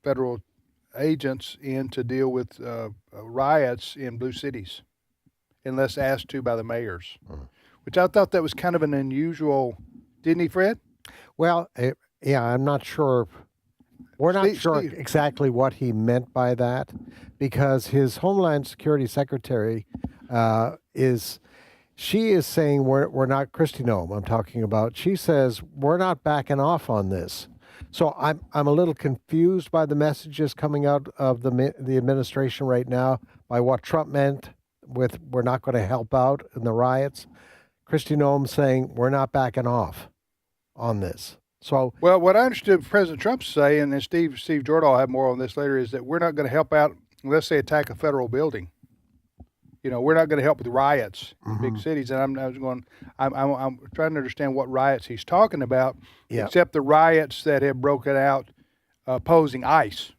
S1: federal agents in to deal with riots in blue cities, unless asked to by the mayors. Which I thought that was kind of an unusual, didn't he, Fred?
S16: Well, yeah, I'm not sure. We're not sure exactly what he meant by that, because his Homeland Security Secretary is saying we're not, Kristi Noem I'm talking about. She says we're not backing off on this. So I'm a little confused by the messages coming out of the administration right now, by what Trump meant with we're not going to help out in the riots. Kristi Noem saying we're not backing off on this. So,
S1: well, what I understood President Trump say, and then Steve Jordan will have more on this later, is that we're not going to help out unless they attack a federal building. We're not going to help with riots in big cities. And I'm trying to understand what riots he's talking about, except the riots that have broken out opposing ICE.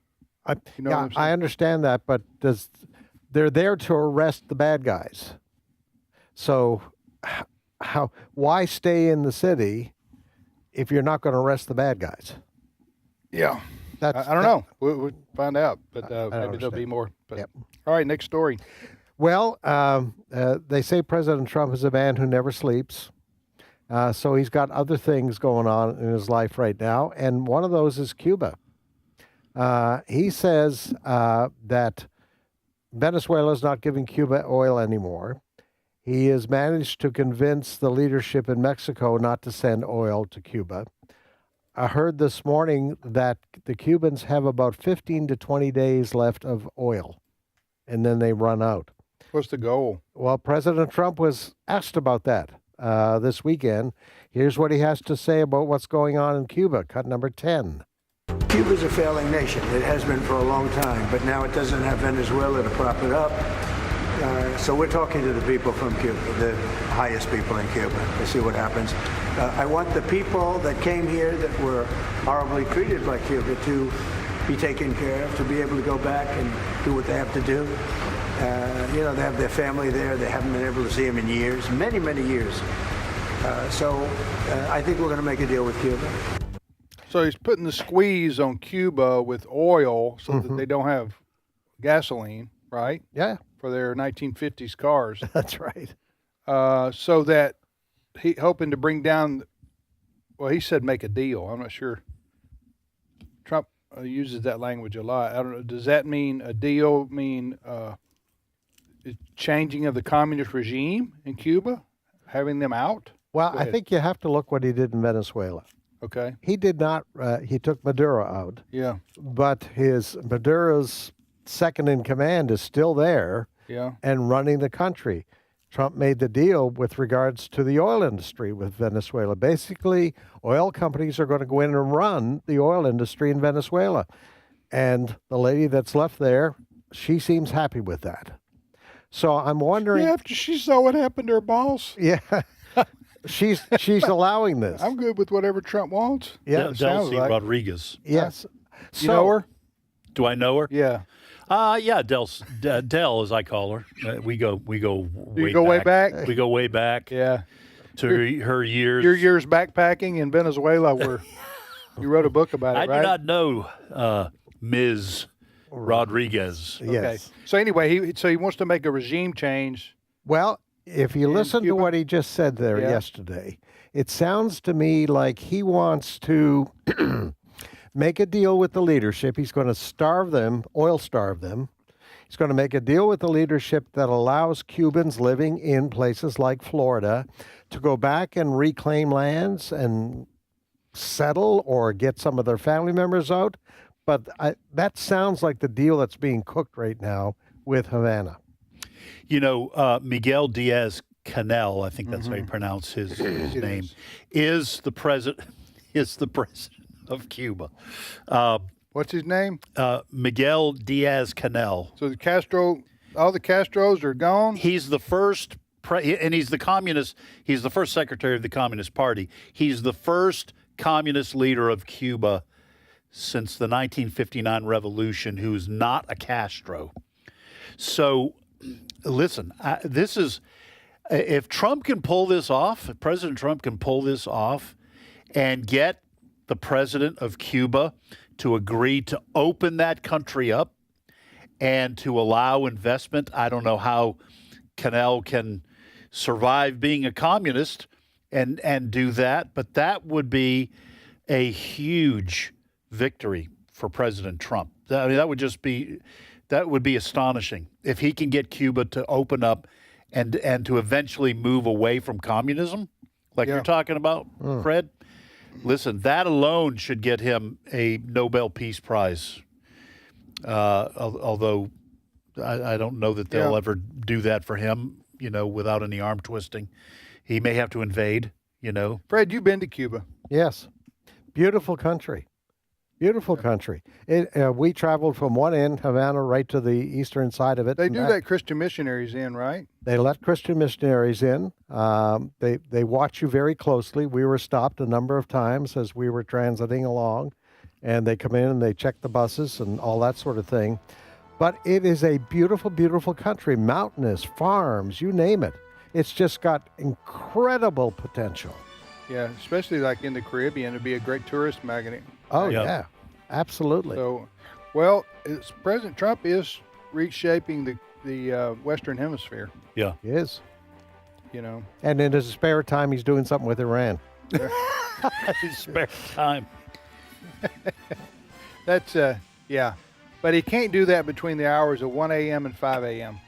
S16: I understand that, but they're there to arrest the bad guys. So why stay in the city if you're not going to arrest the bad guys?
S1: Yeah. I don't know. We'll find out, but maybe there'll be more. But, all right, next story.
S16: Well, they say President Trump is a man who never sleeps. So he's got other things going on in his life right now, and one of those is Cuba. He says that Venezuela is not giving Cuba oil anymore. He has managed to convince the leadership in Mexico not to send oil to Cuba. I heard this morning that the Cubans have about 15 to 20 days left of oil, and then they run out.
S1: What's the goal?
S16: Well, President Trump was asked about that this weekend. Here's what he has to say about what's going on in Cuba. Cut number 10.
S12: Cuba's a failing nation. It has been for a long time, but now it doesn't have Venezuela to prop it up. So we're talking to the people from Cuba, the highest people in Cuba, to see what happens. I want the people that came here that were horribly treated by Cuba to be taken care of, to be able to go back and do what they have to do. They have their family there. They haven't been able to see them in years, many, many years. So I think we're going to make a deal with Cuba.
S1: So he's putting the squeeze on Cuba with oil so that they don't have gasoline, right?
S16: Yeah.
S1: For their 1950s cars.
S16: That's right.
S1: So that he hoping to bring down, well, he said make a deal. I'm not sure. Trump uses that language a lot. I don't know. Does that mean a deal mean changing of the communist regime in Cuba, having them out?
S16: Well, I think you have to look what he did in Venezuela.
S1: Okay.
S16: He did not, he took Maduro out.
S1: Yeah.
S16: But Maduro's second in command is still there.
S1: Yeah.
S16: And running the country. Trump made the deal with regards to the oil industry with Venezuela. Basically, oil companies are going to go in and run the oil industry in Venezuela. And the lady that's left there, she seems happy with that. So I'm wondering.
S1: Yeah, after she saw what happened to her boss.
S16: Yeah. She's allowing this.
S1: I'm good with whatever Trump wants.
S16: Yeah.
S15: Delcy Rodriguez.
S16: Yes.
S1: You know her?
S15: Do I know her?
S1: Yeah.
S15: Yeah, Del, as I call her. We go way
S1: back.
S15: We go way back.
S1: Yeah.
S15: To her years.
S1: Your years backpacking in Venezuela, where you wrote a book about it, right?
S15: I do not know Ms. Rodriguez.
S16: Yes.
S1: Okay. So anyway, he wants to make a regime change.
S16: Well, if you listen to what he just said there yesterday, it sounds to me like he wants to make a deal with the leadership. He's going to starve them, oil starve them. He's going to make a deal with the leadership that allows Cubans living in places like Florida to go back and reclaim lands and settle or get some of their family members out. But that sounds like the deal that's being cooked right now with Havana.
S15: You know, Miguel Diaz-Canel, I think that's how you pronounce his name, is the president of Cuba.
S1: What's his name?
S15: Miguel Diaz-Canel.
S1: So all the Castros are gone?
S15: He's the first, and he's the communist, he's the first secretary of the Communist Party. He's the first communist leader of Cuba since the 1959 revolution who's not a Castro. So, listen, this is, if Trump can pull this off, if President Trump can pull this off and get the president of Cuba to agree to open that country up and to allow investment, I don't know how Canel can survive being a communist and do that, but that would be a huge victory for President Trump. I mean, that would be astonishing if he can get Cuba to open up and to eventually move away from communism, like you're talking about, Fred. Listen, that alone should get him a Nobel Peace Prize. Although I don't know that they'll ever do that for him, without any arm twisting. He may have to invade,
S1: Fred, you've been to Cuba.
S16: Yes. Beautiful country. Beautiful country. We traveled from one end, Havana, right to the eastern side of it.
S1: They do let Christian missionaries in, right?
S16: They let Christian missionaries in. They watch you very closely. We were stopped a number of times as we were transiting along, and they come in and they check the buses and all that sort of thing. But it is a beautiful, beautiful country. Mountainous, farms, you name it. It's just got incredible potential.
S1: Yeah, especially like in the Caribbean, it'd be a great tourist magnet.
S16: Oh, yeah, absolutely.
S1: So, well, President Trump is reshaping the Western Hemisphere.
S15: Yeah.
S16: He is.
S1: And
S16: in his spare time, he's doing something with Iran.
S15: His spare time.
S1: That's, yeah. But he can't do that between the hours of 1 a.m. and 5 a.m.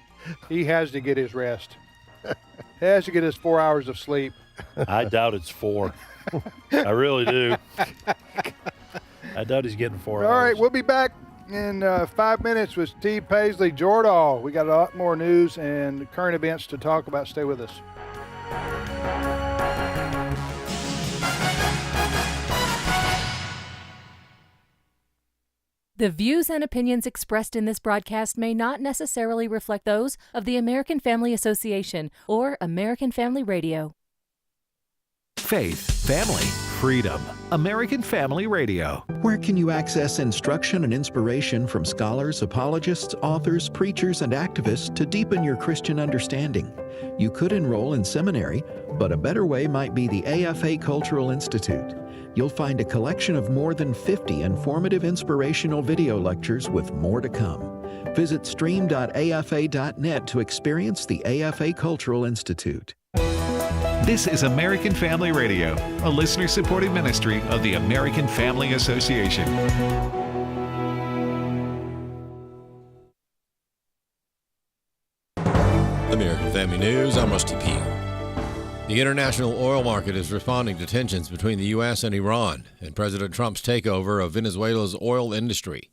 S1: He has to get his rest. He has to get his 4 hours of sleep.
S15: I doubt it's 4. I really do. I doubt he's getting 4 hours.
S1: All right, we'll be back in 5 minutes with Steve Paisley. Jordahl, we got a lot more news and current events to talk about. Stay with us.
S6: The views and opinions expressed in this broadcast may not necessarily reflect those of the American Family Association or American Family Radio.
S3: Faith, family, freedom. American Family Radio.
S2: Where can you access instruction and inspiration from scholars, apologists, authors, preachers, and activists to deepen your Christian understanding? You could enroll in seminary, but a better way might be the AFA Cultural Institute. You'll find a collection of more than 50 informative inspirational video lectures with more to come. Visit stream.afa.net to experience the AFA Cultural Institute.
S3: This is American Family Radio, a listener-supported ministry of the American Family Association.
S4: American Family News, I'm Rusty Pugh. The international oil market is responding to tensions between the U.S. and Iran and President Trump's takeover of Venezuela's oil industry.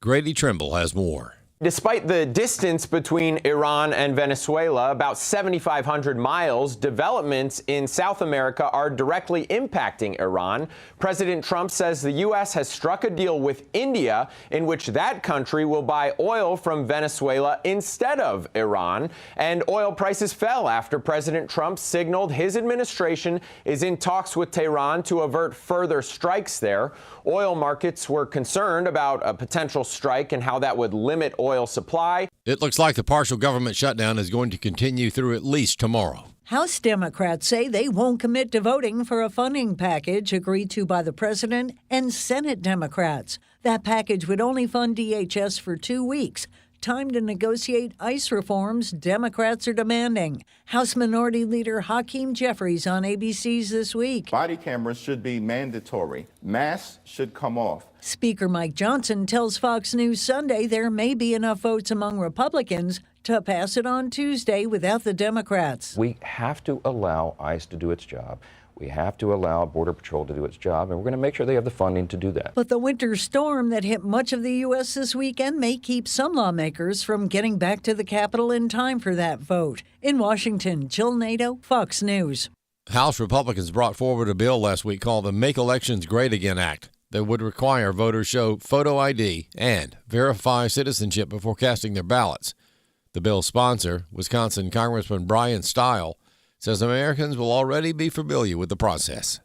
S4: Grady Trimble has more.
S22: Despite the distance between Iran and Venezuela, about 7,500 miles, developments in South America are directly impacting Iran. President Trump says the U.S. has struck a deal with India in which that country will buy oil from Venezuela instead of Iran. And oil prices fell after President Trump signaled his administration is in talks with Tehran to avert further strikes there. Oil markets were concerned about a potential strike and how that would limit oil supply.
S4: It looks like the partial government shutdown is going to continue through at least tomorrow.
S23: House Democrats say they won't commit to voting for a funding package agreed to by the president and Senate Democrats. That package would only fund DHS for 2 weeks. Time to negotiate ICE reforms Democrats are demanding. House Minority Leader Hakeem Jeffries on ABC's This Week.
S24: Body cameras should be mandatory. Masks should come off.
S23: Speaker Mike Johnson tells Fox News Sunday there may be enough votes among Republicans to pass it on Tuesday without the Democrats.
S25: We have to allow ICE to do its job. We have to allow Border Patrol to do its job, and we're going to make sure they have the funding to do that.
S23: But the winter storm that hit much of the U.S. this weekend may keep some lawmakers from getting back to the Capitol in time for that vote. In Washington, Jill Nato, Fox News.
S4: House Republicans brought forward a bill last week called the Make Elections Great Again Act that would require voters show photo ID and verify citizenship before casting their ballots. The bill's sponsor, Wisconsin Congressman Brian Stile, says Americans will already be familiar with the process.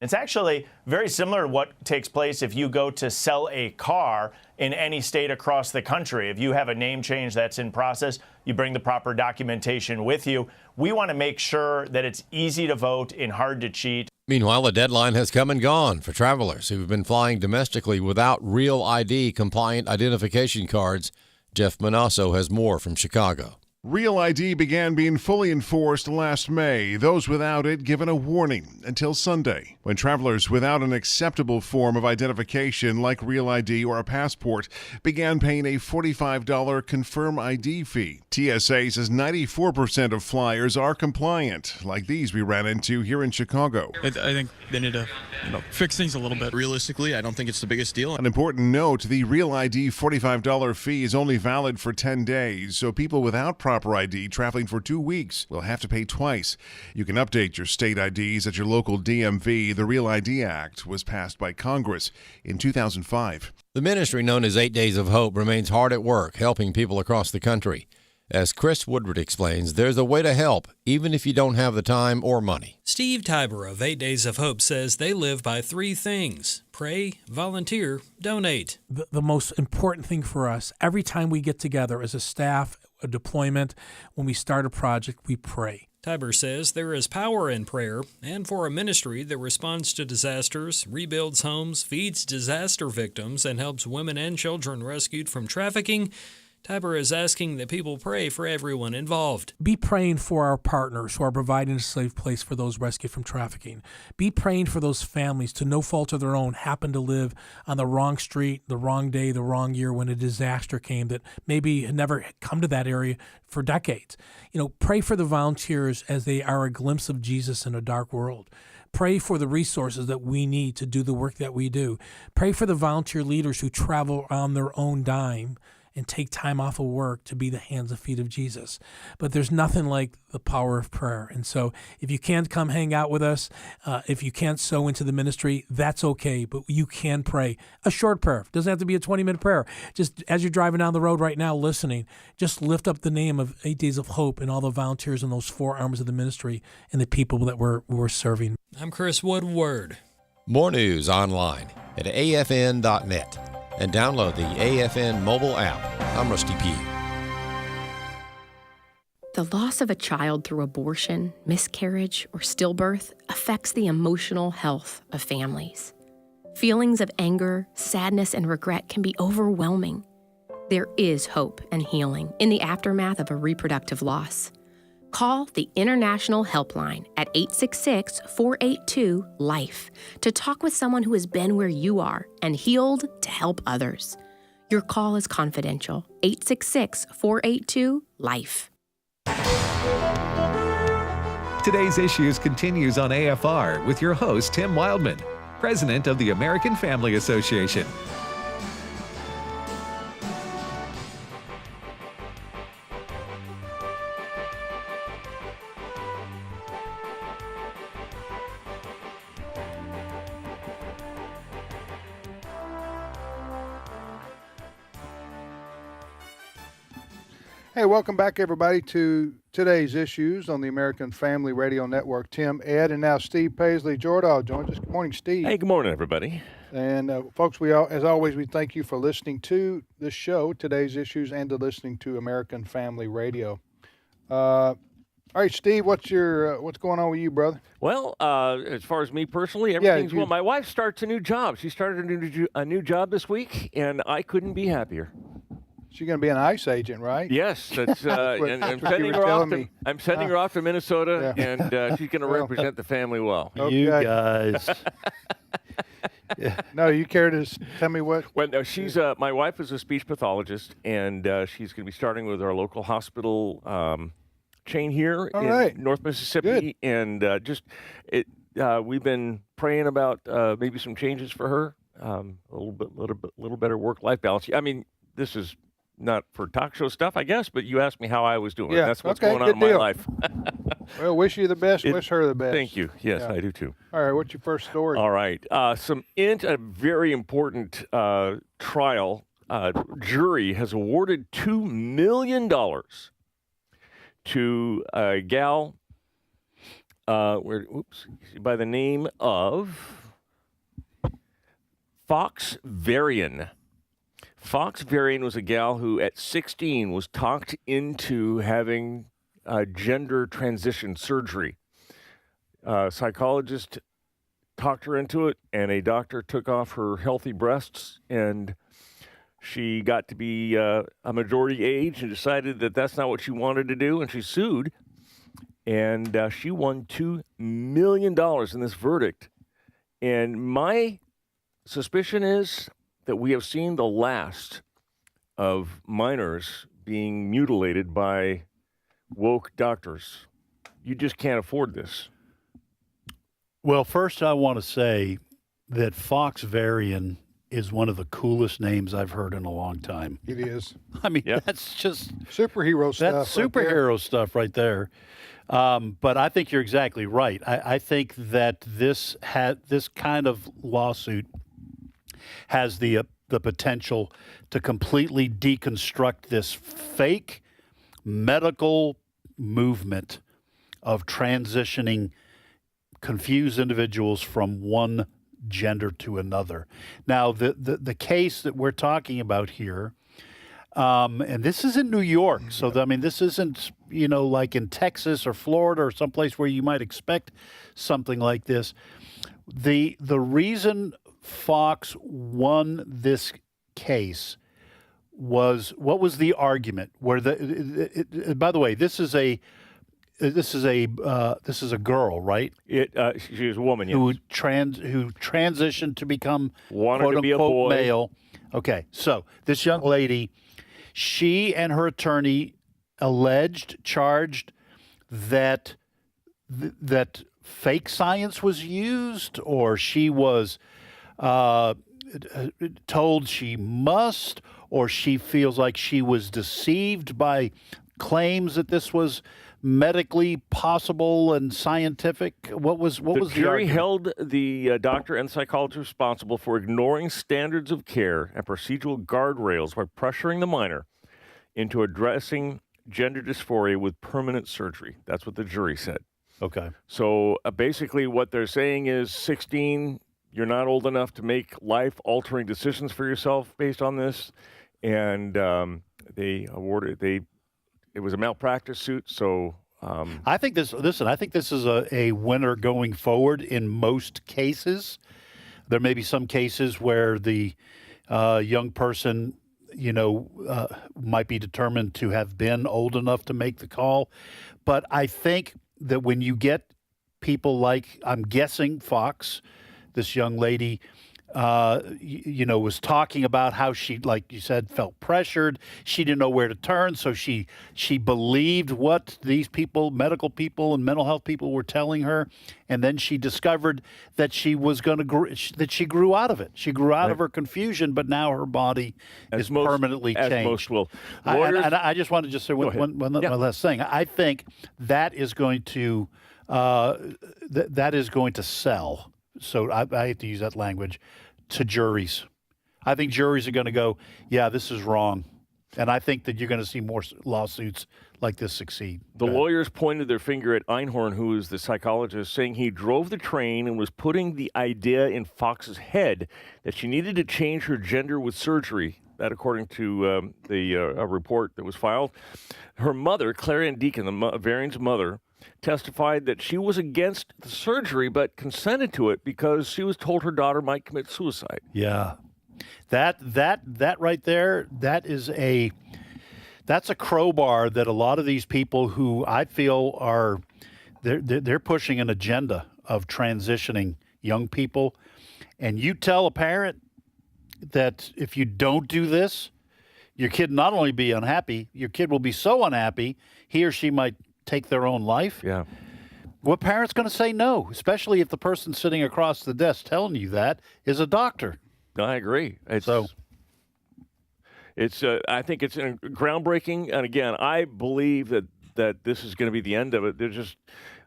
S26: It's actually very similar to what takes place if you go to sell a car in any state across the country. If you have a name change that's in process, you bring the proper documentation with you. We want to make sure that it's easy to vote and hard to cheat.
S4: Meanwhile, the deadline has come and gone for travelers who've been flying domestically without real ID compliant identification cards. Jeff Manasso has more from Chicago.
S27: Real ID began being fully enforced last May, those without it given a warning until Sunday, when travelers without an acceptable form of identification like Real ID or a passport began paying a $45 Confirm ID fee. TSA says 94% of flyers are compliant, like these we ran into here in Chicago.
S28: I think they need to fix things a little bit. Realistically, I don't think it's the biggest deal.
S27: An important note, the Real ID $45 fee is only valid for 10 days, so people without proper ID traveling for 2 weeks will have to pay twice. You can update your state IDs at your local DMV. The Real ID Act was passed by Congress in 2005.
S4: The ministry known as 8 Days of Hope remains hard at work helping people across the country. As Chris Woodward explains, there's a way to help, even if you don't have the time or money.
S29: Steve Tiber of 8 Days of Hope says they live by 3 things: pray, volunteer, donate.
S30: The most important thing for us, every time we get together as a staff, a deployment, when we start a project, we pray.
S29: Tiber says there is power in prayer, and for a ministry that responds to disasters, rebuilds homes, feeds disaster victims, and helps women and children rescued from trafficking, Tiber is asking that people pray for everyone involved.
S30: Be praying for our partners who are providing a safe place for those rescued from trafficking. Be praying for those families, to no fault of their own, happen to live on the wrong street, the wrong day, the wrong year when a disaster came that maybe had never come to that area for decades. Pray for the volunteers as they are a glimpse of Jesus in a dark world. Pray for the resources that we need to do the work that we do. Pray for the volunteer leaders who travel on their own dime and take time off of work to be the hands and feet of Jesus. But there's nothing like the power of prayer. And so if you can't come hang out with us, if you can't sow into the ministry, that's okay. But you can pray. A short prayer. It doesn't have to be a 20-minute prayer. Just as you're driving down the road right now listening, just lift up the name of 8 Days of Hope and all the volunteers in those 4 arms of the ministry and the people that we're serving.
S29: I'm Chris Woodward.
S4: More news online at afn.net. And download the AFN mobile app. I'm Rusty Pugh.
S7: The loss of a child through abortion, miscarriage, or stillbirth affects the emotional health of families. Feelings of anger, sadness, and regret can be overwhelming. There is hope and healing in the aftermath of a reproductive loss. Call the International Helpline at 866-482-LIFE to talk with someone who has been where you are and healed to help others. Your call is confidential. 866-482-LIFE.
S3: Today's Issues continues on AFR with your host, Tim Wildmon, President of the American Family Association.
S1: Hey, welcome back, everybody, to today's issues on the American Family Radio Network. Tim, Ed, and now Steve Paisley Jordahl joins us. Good morning, Steve.
S8: Hey, good morning, everybody.
S1: And folks, as always, we thank you for listening to this show, today's issues, and to listening to American Family Radio. All right, Steve, what's going on with you, brother?
S8: Well, as far as me personally, everything's well. My wife starts a new job. She started a new job this week, and I couldn't be happier.
S1: She's going to be an ICE agent, right?
S8: Yes, that's, and I'm sending her off to Minnesota, and she's going to represent the family well.
S1: Okay.
S15: You guys.
S1: Yeah. No, you care to tell me what?
S8: Well, no, my wife is a speech pathologist, and she's going to be starting with our local hospital chain here in North Mississippi. Good. And we've been praying about maybe some changes for her, a little better work-life balance. I mean, this is not for talk show stuff, I guess, but you asked me how I was doing.
S1: Yeah,
S8: that's what's going on in my life.
S1: Well, wish you the best. Wish her the best.
S8: Thank you. Yes, I do too.
S1: All right, what's your first story?
S8: All right. A very important trial. Jury has awarded $2 million to a gal by the name of Fox Varian. Fox Varian was a gal who, at 16, was talked into having gender transition surgery. A psychologist talked her into it, and a doctor took off her healthy breasts, and she got to be a majority age and decided that that's not what she wanted to do, and she sued, and she won $2 million in this verdict. And my suspicion is that we have seen the last of minors being mutilated by woke doctors. You just can't afford this.
S15: Well, first I want to say that Fox Varian is one of the coolest names I've heard in a long time.
S1: It is.
S15: I mean, that's just
S1: superhero stuff.
S15: That's superhero stuff right there. But I think you're exactly right. I think that this kind of lawsuit has the potential to completely deconstruct this fake medical movement of transitioning confused individuals from one gender to another. Now, the case that we're talking about here, and this is in New York, so this isn't like in Texas or Florida or someplace where you might expect something like this. The reason Fox won this case was, what was the argument? By the way, this is a girl, right?
S8: She was a woman, yes.
S15: Who transitioned to become
S8: wanted to be a boy.
S15: Male. Okay, so this young lady, she and her attorney charged that fake science was used, or she was told she must, or she feels like she was deceived by claims that this was medically possible and scientific. What was the
S8: jury
S15: argument?
S8: held the doctor and psychologist responsible for ignoring standards of care and procedural guardrails by pressuring the minor into addressing gender dysphoria with permanent surgery. That's what the jury said.
S15: Okay.
S8: So basically what they're saying is 16, you're not old enough to make life-altering decisions for yourself based on this. And it was a malpractice suit, so...
S15: I think this is a winner going forward in most cases. There may be some cases where the young person, might be determined to have been old enough to make the call. But I think that when you get people like, I'm guessing Fox, this young lady, was talking about how she, like you said, felt pressured. She didn't know where to turn, so she believed what these people, medical people and mental health people, were telling her, and then she discovered that she was going to that she grew out of it. She grew out of her confusion, but now her body is permanently changed.
S8: As most will.
S15: I just want to say one last thing. I think that is going to that is going to sell. So I hate to use that language, to juries. I think juries are going to go, yeah, this is wrong. And I think that you're going to see more lawsuits like this succeed.
S8: The lawyers pointed their finger at Einhorn, who is the psychologist, saying he drove the train and was putting the idea in Fox's head that she needed to change her gender with surgery. That, according to a report that was filed. Her mother, Clarion Deacon, Varian's mother, testified that she was against the surgery but consented to it because she was told her daughter might commit suicide.
S15: Yeah. That right there, that's a crowbar that a lot of these people who I feel are they're pushing an agenda of transitioning young people. And you tell a parent that if you don't do this, your kid not only be unhappy, your kid will be so unhappy, he or she might take their own life.
S8: Yeah.
S15: What parent's going to say no, especially if the person sitting across the desk telling you that is a doctor?
S8: No, I agree. I think it's groundbreaking. And again, I believe that this is going to be the end of it. They're just...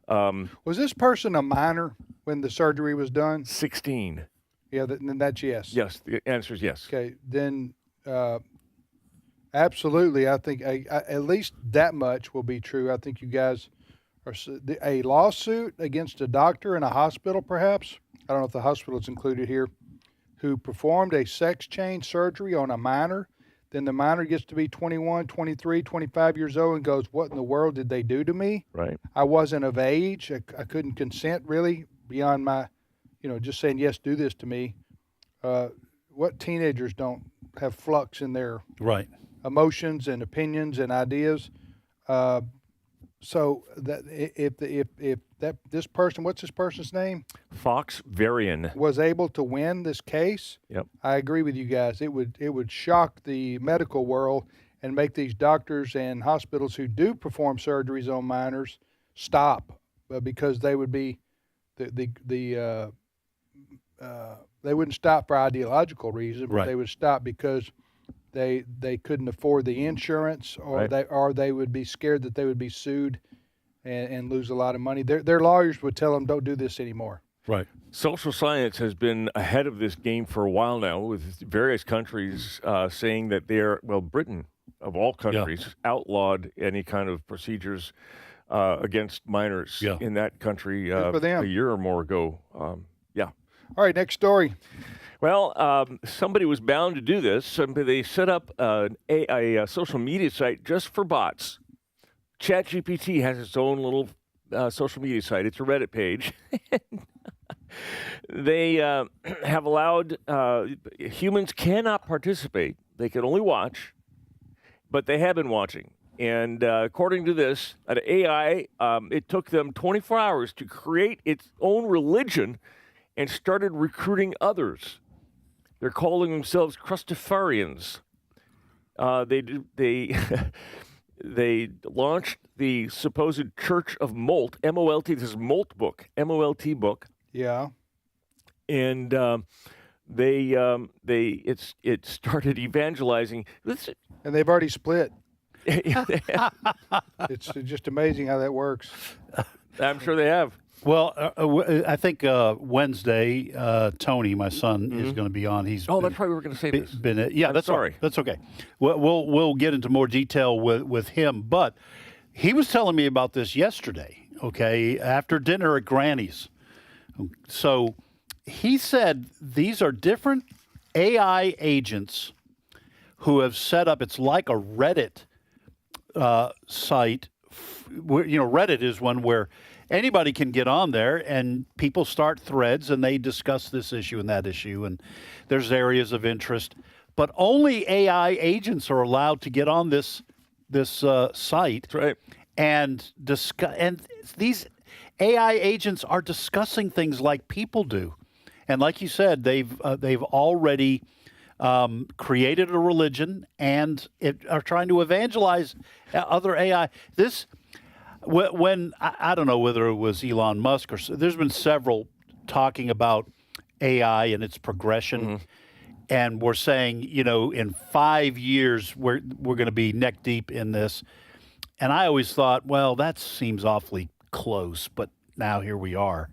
S1: was this person a minor when the surgery was done?
S8: 16.
S1: Yeah, then that's yes.
S8: Yes, the answer is yes.
S1: Okay, then absolutely, I think at least that much will be true. I think you guys are a lawsuit against a doctor in a hospital, perhaps. I don't know if the hospital is included here, who performed a sex change surgery on a minor. Then the minor gets to be 21, 23, 25 years old and goes, what in the world did they do to me?
S8: Right.
S1: I wasn't of age. I couldn't consent really beyond my, just saying, yes, do this to me. What teenagers don't have flux in their emotions and opinions and ideas? So that if this person, what's this person's name?
S8: Fox Varian,
S1: was able to win this case.
S8: Yep.
S1: I agree with you guys. It would shock the medical world and make these doctors and hospitals who do perform surgeries on minors stop because they would be they wouldn't stop for ideological reasons, but they would stop because they couldn't afford the insurance, or they would be scared that they would be sued and lose a lot of money. Their lawyers would tell them, don't do this anymore.
S15: Right.
S8: Social science has been ahead of this game for a while now, with various countries saying that Britain, of all countries, outlawed any kind of procedures against minors in that country a year or more ago.
S1: All right, next story.
S8: Well, somebody was bound to do this. They set up a social media site just for bots. ChatGPT has its own little social media site. It's a Reddit page. They have allowed humans cannot participate. They can only watch, but they have been watching. And according to this, an AI, it took them 24 hours to create its own religion and started recruiting others. They're calling themselves Crustafarians. they launched the supposed Church of Molt, M-O-L-T. This is Molt book, M-O-L-T book.
S1: Yeah.
S8: And it started evangelizing.
S1: And they've already split. It's just amazing how that works.
S8: I'm sure they have.
S15: Well, I think Wednesday, Tony, my son, is going to be on.
S8: That's right. We were going to say this.
S15: That's
S8: sorry.
S15: That's okay. We'll get into more detail with him, but he was telling me about this yesterday. Okay, after dinner at Granny's. So he said these are different AI agents who have set up. It's like a Reddit site. Reddit is one where anybody can get on there and people start threads and they discuss this issue and that issue, and there's areas of interest. But only AI agents are allowed to get on this site.
S8: That's right.
S15: And discuss. And these AI agents are discussing things like people do, and like you said, they've already created a religion and are trying to evangelize other AI. When I don't know whether it was Elon Musk or there's been several talking about AI and its progression, and we're saying in 5 years we're going to be neck deep in this, and I always thought, well, that seems awfully close, but now here we are,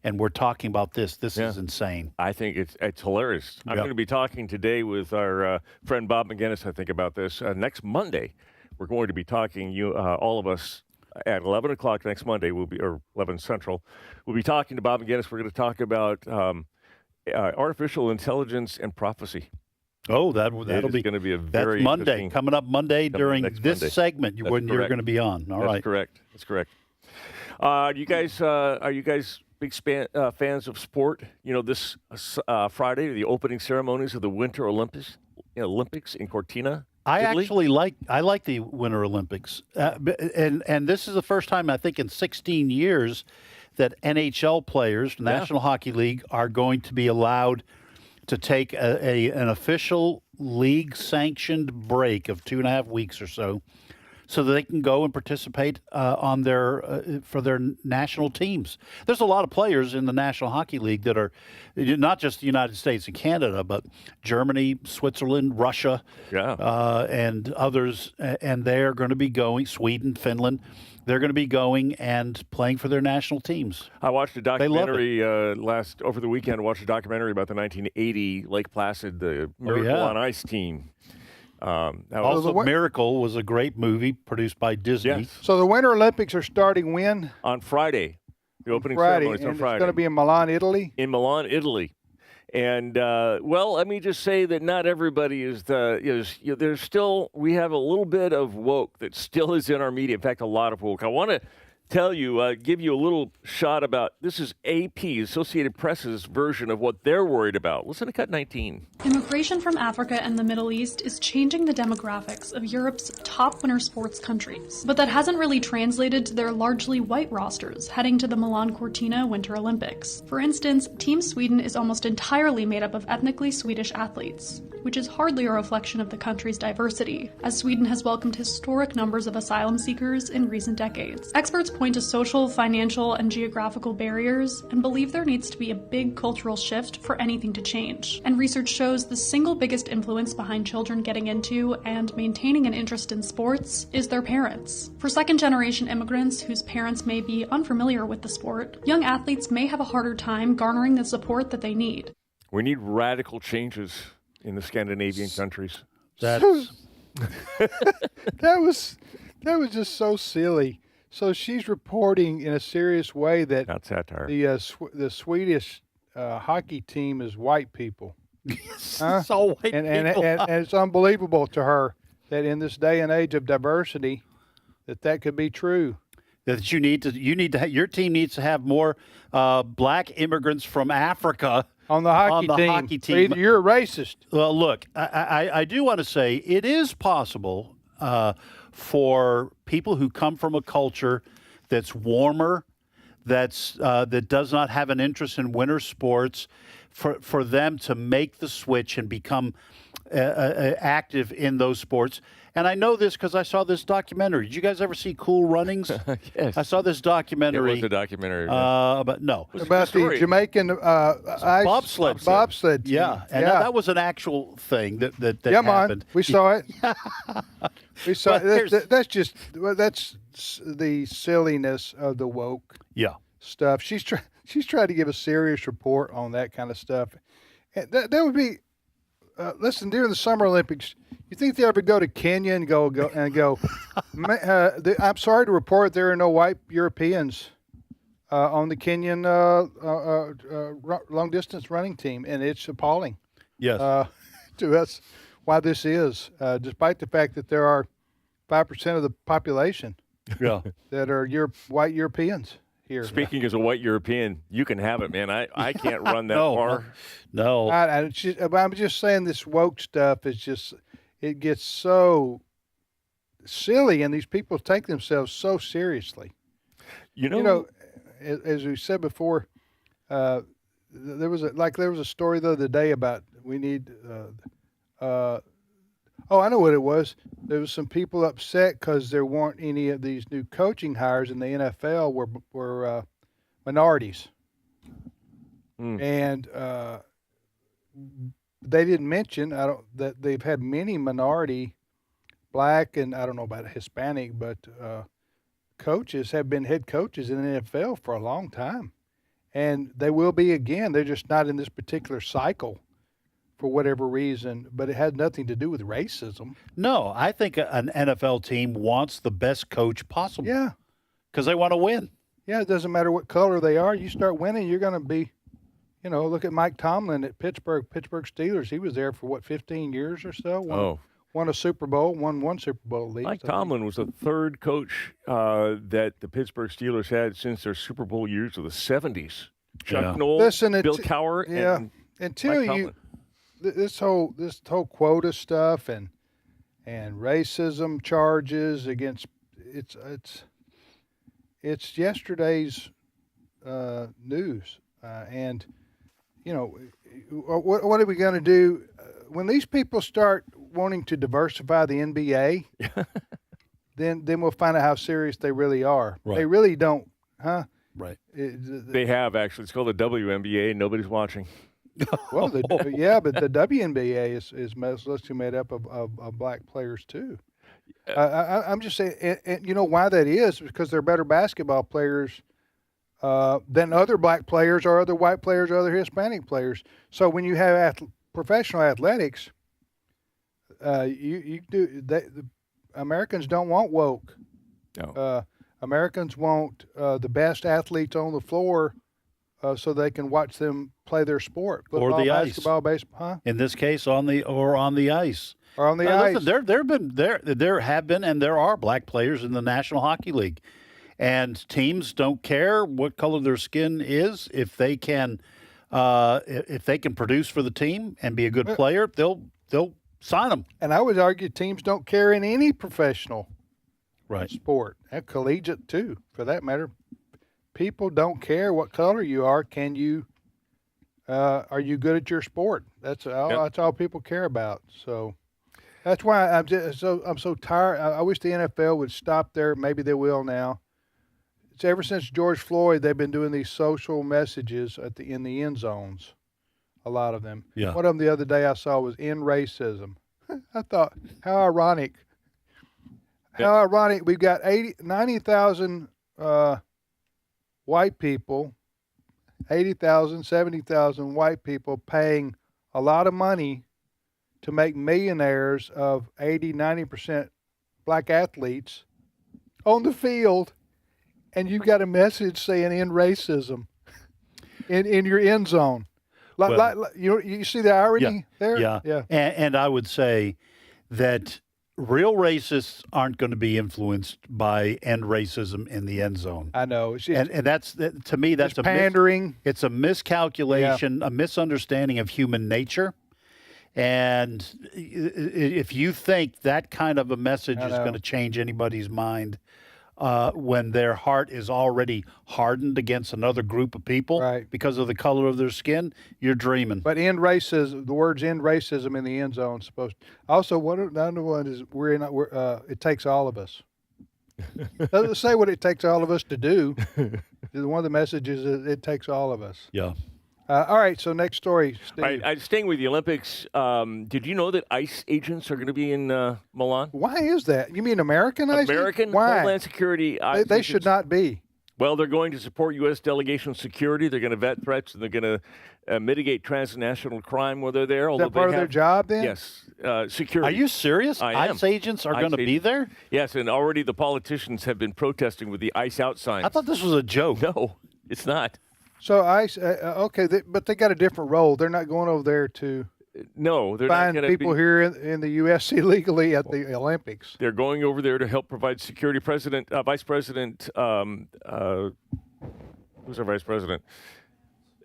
S15: and we're talking about this. This is insane.
S8: I think it's hilarious. I'm going to be talking today with our friend Bob McGinnis, I think, about this. Next Monday, we're going to be talking, all of us, at 11 o'clock next Monday, or 11 Central, we'll be talking to Bob McGinnis. We're going to talk about artificial intelligence and prophecy.
S15: Oh, that'll be
S8: going to be a very
S15: Monday, coming up Monday during this
S8: Monday.
S15: segment when you're going to be on. All right.
S8: That's correct. Are you guys big fans of sport? This Friday, the opening ceremonies of the Winter Olympics in Cortina.
S15: I
S8: Italy?
S15: actually like the Winter Olympics, and this is the first time I think in 16 years that NHL players, National Hockey League, are going to be allowed to take an official league-sanctioned break of 2.5 weeks or so that they can go and participate for their national teams. There's a lot of players in the National Hockey League that are not just the United States and Canada, but Germany, Switzerland, Russia, and others. And they're going to be going, Sweden, Finland. They're going to be going and playing for their national teams.
S8: I watched a documentary over the weekend. I watched a documentary about the 1980 Lake Placid, the Miracle on Ice team.
S15: Miracle was a great movie produced by Disney.
S8: Yes.
S1: So the Winter Olympics are starting when?
S8: On Friday. The opening ceremony is on Friday.
S1: It's going to be in Milan, Italy?
S8: In Milan, Italy. And, let me just say that not everybody there's still, we have a little bit of woke that still is in our media. In fact, a lot of woke. I want to tell you, give you a little shot about, this is AP, Associated Press's version of what they're worried about. Listen to Cut 19.
S9: Immigration from Africa and the Middle East is changing the demographics of Europe's top winter sports countries. But that hasn't really translated to their largely white rosters heading to the Milan Cortina Winter Olympics. For instance, Team Sweden is almost entirely made up of ethnically Swedish athletes, which is hardly a reflection of the country's diversity, as Sweden has welcomed historic numbers of asylum seekers in recent decades. Experts point to social, financial, and geographical barriers and believe there needs to be a big cultural shift for anything to change. And research shows the single biggest influence behind children getting into and maintaining an interest in sports is their parents. For second-generation immigrants whose parents may be unfamiliar with the sport, young athletes may have a harder time garnering the support that they need.
S8: We need radical changes in the Scandinavian countries.
S1: That was just so silly. So she's reporting in a serious way that the Swedish hockey team is white people.
S15: It's all white people.
S1: And it's unbelievable to her that in this day and age of diversity, that could be true.
S15: That your team needs to have more black immigrants from Africa
S1: on the hockey team. So you're a racist.
S15: Well, look, I do want to say it is possible for people who come from a culture that's warmer, that does not have an interest in winter sports, for them to make the switch and become active in those sports. And I know this because I saw this documentary. Did you guys ever see Cool Runnings?
S8: Yes.
S15: I saw this documentary.
S8: It was a documentary.
S15: But no.
S1: About the Jamaican ice bobsled team.
S15: Yeah, and that was an actual thing that
S1: yeah,
S15: happened.
S1: Man, we saw it. We saw it. That's the silliness of the woke stuff. She's tried to give a serious report on that kind of stuff. And that would be listen, during the Summer Olympics, you think they ever go to Kenya and go? I'm sorry to report there are no white Europeans on the Kenyan long distance running team, and it's appalling.
S15: Yes,
S1: to us, why this is, despite the fact that there are 5% of the population that are white Europeans. Here.
S8: Speaking as a white European, you can have it, man. I can't run that far.
S15: No.
S1: I'm just saying this woke stuff is just, it gets so silly, and these people take themselves so seriously.
S8: You know,
S1: as we said before, there was a story the other day about we need. I know what it was. There was some people upset because there weren't any of these new coaching hires in the NFL were minorities, and they didn't mention that they've had many minority, black, and I don't know about Hispanic, but coaches have been head coaches in the NFL for a long time, and they will be again. They're just not in this particular cycle. For whatever reason, but it had nothing to do with racism.
S15: No, I think an NFL team wants the best coach possible.
S1: Yeah.
S15: Because they want to win.
S1: Yeah, it doesn't matter what color they are. You start winning, you're going to be, look at Mike Tomlin at Pittsburgh Steelers. He was there for, 15 years or so? Won a Super Bowl, won one Super Bowl league.
S8: Mike Tomlin was the third coach that the Pittsburgh Steelers had since their Super Bowl years of the 70s. Chuck Noll, Bill Cowher, and
S1: until
S8: Mike Tomlin.
S1: This whole quota stuff and racism charges against it's yesterday's news, and what are we going to do when these people start wanting to diversify the NBA? then we'll find out how serious they really are.
S15: Right.
S1: They really don't, huh?
S15: Right.
S8: They have actually. It's called the WNBA. Nobody's watching.
S1: Well, but the WNBA is mostly made up of black players too. I'm just saying, and you know why that is? Because they're better basketball players than other black players or other white players or other Hispanic players. So when you have professional athletics, the Americans don't want woke.
S8: No.
S1: Americans want the best athletes on the floor. So they can watch them play their sport, football,
S15: or the
S1: basketball,
S15: ice.
S1: Baseball. Huh?
S15: In this case, on the ice.
S1: Or on the ice.
S15: Listen, there have been and there are black players in the National Hockey League, and teams don't care what color their skin is if they can produce for the team and be a good player, they'll sign them.
S1: And I would argue teams don't care in any professional sport, and collegiate too, for that matter. People don't care what color you are. Can you? Are you good at your sport? That's all. Yep. That's all people care about. So that's why I'm so tired. I wish the NFL would stop there. Maybe they will now. It's ever since George Floyd, they've been doing these social messages in the end zones. A lot of them.
S15: Yeah.
S1: One of them the other day I saw was "End racism." I thought, how ironic. How ironic. We've got 90,000. White people, 80,000, 70,000 white people paying a lot of money to make millionaires of 80, 90% black athletes on the field, and you've got a message saying end racism in your end zone. You see the irony there?
S15: Yeah. And I would say that real racists aren't going to be influenced by end racism in the end zone.
S1: I know.
S15: And that's, to me, that's
S1: pandering.
S15: It's a miscalculation, a misunderstanding of human nature. And if you think that kind of a message is going to change anybody's mind, when their heart is already hardened against another group of people because of the color of their skin, you're dreaming.
S1: But end racism, the words end racism in the end zone is supposed to. Also, the other one is it takes all of us. Doesn't say what it takes all of us to do. One of the messages is it takes all of us.
S15: Yeah.
S1: All right, so next story, Steve.
S8: All right, staying with the Olympics, did you know that ICE agents are going to be in Milan?
S1: Why is that? You mean American ICE?
S8: American
S1: Why?
S8: Homeland Security ICE
S1: They should not be.
S8: Well, they're going to support U.S. delegation security. They're going to vet threats, and they're going to mitigate transnational crime while they're there.
S1: Is that part of their job then?
S8: Yes. Security.
S15: Are you serious?
S8: I am.
S15: ICE agents are going to be there?
S8: Yes, and already the politicians have been protesting with the ICE out signs.
S15: I thought this was a joke.
S8: No, it's not.
S1: So ICE, okay, but they got a different role. They're not going over there to
S8: no, they're
S1: find
S8: not going to
S1: people here in the U.S. illegally at the Olympics.
S8: They're going over there to help provide security. Vice President, who's our Vice President?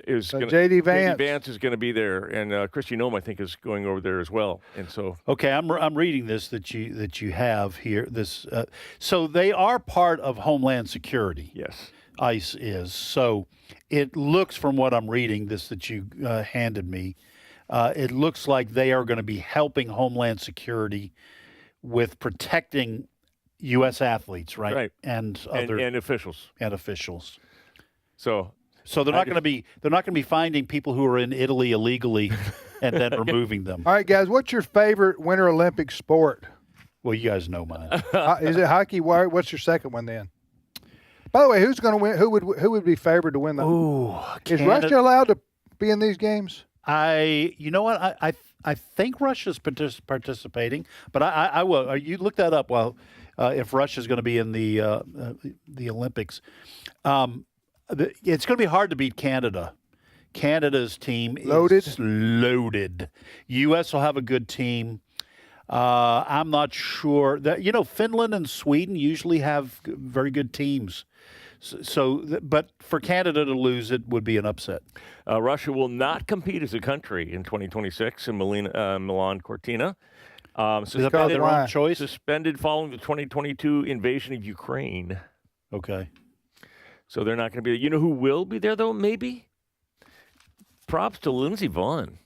S1: J.D. Vance.
S8: J.D. Vance is going to be there, and Kristi Noem, I think, is going over there as well. And so,
S15: okay, I'm reading this that you have here. This so they are part of Homeland Security.
S8: Yes,
S15: ICE is. So it looks, from what I'm reading, this that you handed me, it looks like they are going to be helping Homeland Security with protecting U.S. athletes, right?
S8: Right.
S15: And
S8: officials.
S15: And officials.
S8: So
S15: they're not going to be finding people who are in Italy illegally and then removing them.
S1: All right, guys, what's your favorite Winter Olympic sport?
S15: Well, you guys know mine.
S1: Is it hockey? What's your second one then? By the way, who's going to win? Who would be favored to win the?
S15: Ooh,
S1: is Russia allowed to be in these games?
S15: You know what? I think Russia's participating, but I will. You look that up. Well, if Russia's going to be in the Olympics, it's going to be hard to beat Canada. Canada's team is loaded. U.S. will have a good team. I'm not sure that Finland and Sweden usually have very good teams. But for Canada to lose it would be an upset.
S8: Russia will not compete as a country in 2026 in Milan Cortina.
S15: Is that by their own choice?
S8: Suspended following the 2022 invasion of Ukraine.
S15: Okay.
S8: So they're not going to be there. You know who will be there, though, maybe? Props to Lindsey Vonn.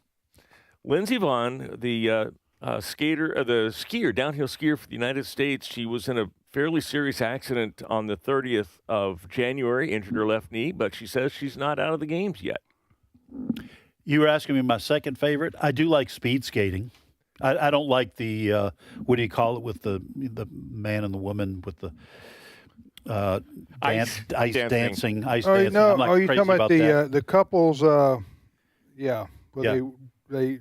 S8: Lindsey Vonn, the skier, downhill skier for the United States, she was in a fairly serious accident on the 30th of January, injured her left knee, but she says she's not out of the games yet.
S15: You were asking me my second favorite. I do like speed skating. I don't like the, what do you call it, with the man and the woman with the ice dancing.
S1: No, are you talking about the couples? Yeah, they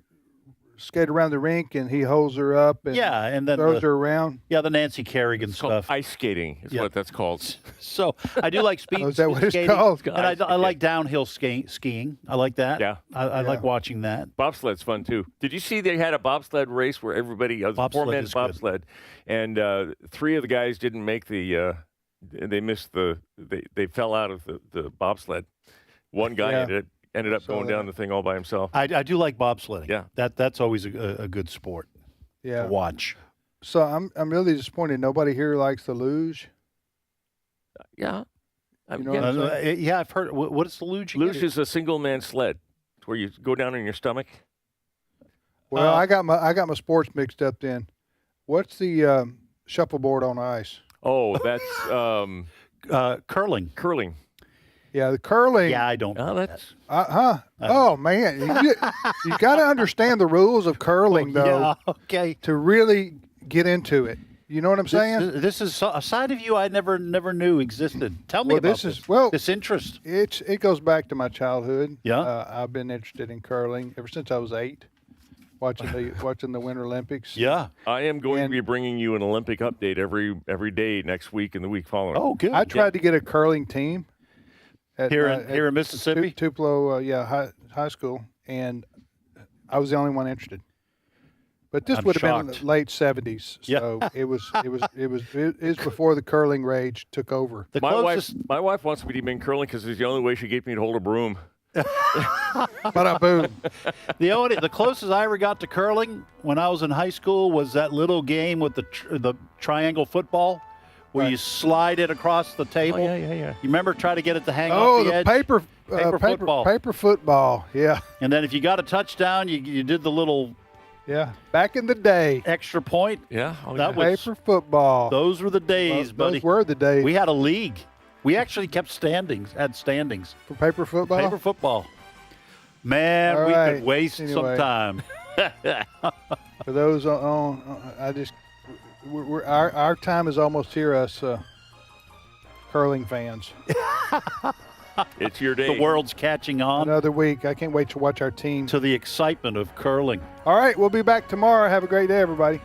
S1: skate around the rink and he holds her up and
S15: and then
S1: throws her around.
S15: Yeah, the Nancy Kerrigan stuff.
S8: Ice skating is what that's called.
S15: So I do like speed.
S1: Is that what
S15: skating,
S1: it's called?
S15: And I like downhill skiing. I like that.
S8: Yeah,
S15: I like watching that.
S8: Bobsled's fun too. Did you see they had a bobsled race where everybody, four-man bobsled, and three of the guys didn't make the. They missed they fell out of the bobsled. One guy ended up going down the thing all by himself.
S15: I do like bobsledding.
S8: Yeah,
S15: that's always a good sport.
S1: Yeah,
S15: to watch.
S1: So I'm really disappointed. Nobody here likes the luge.
S8: Yeah,
S15: I've heard. What is the luge?
S8: Luge is a single man sled. It's where you go down on your stomach.
S1: Well, I got my sports mixed up. Then, what's the shuffleboard on ice?
S8: Oh, that's
S15: curling.
S8: Curling.
S1: Yeah, the curling.
S15: Yeah, I don't.
S8: Oh, that's.
S1: Oh man, you got to understand the rules of curling, though.
S15: Yeah, okay.
S1: To really get into it, you know what I'm saying?
S15: This is a side of you I never knew existed. Tell me about this. This interest.
S1: It goes back to my childhood.
S15: Yeah,
S1: I've been interested in curling ever since I was 8. Watching the Winter Olympics.
S15: Yeah,
S8: I am going to be bringing you an Olympic update every day next week and the week following.
S15: Oh, good.
S1: I tried to get a curling team
S15: here in Mississippi,
S1: Tupelo, high school, and I was the only one interested. But this would have been in the late 70s, so it was before the curling rage took over.
S8: My wife wants me to be in curling because it's the only way she gets me to hold a broom.
S1: Boom.
S15: The closest I ever got to curling when I was in high school was that little game with the triangle football, where you slide it across the table.
S8: Oh, yeah.
S15: You remember try to get it to hang
S1: Oh,
S15: off the
S1: the
S15: edge?
S1: paper
S15: football.
S1: Paper football. Yeah.
S15: And then if you got a touchdown, you did the little
S1: back in the day.
S15: extra point.
S8: Yeah.
S15: That was
S1: Paper football.
S15: Those were the days, buddy.
S1: Those were the days.
S15: We had a league. We actually kept standings
S1: for paper football.
S15: Paper football. Man,
S1: All
S15: we
S1: right.
S15: could waste some
S1: Anyway.
S15: time.
S1: For those our time is almost here, us curling fans.
S8: It's your day.
S15: The world's catching on.
S1: Another week. I can't wait to watch our team.
S15: To the excitement of curling.
S1: All right, we'll be back tomorrow. Have a great day, everybody.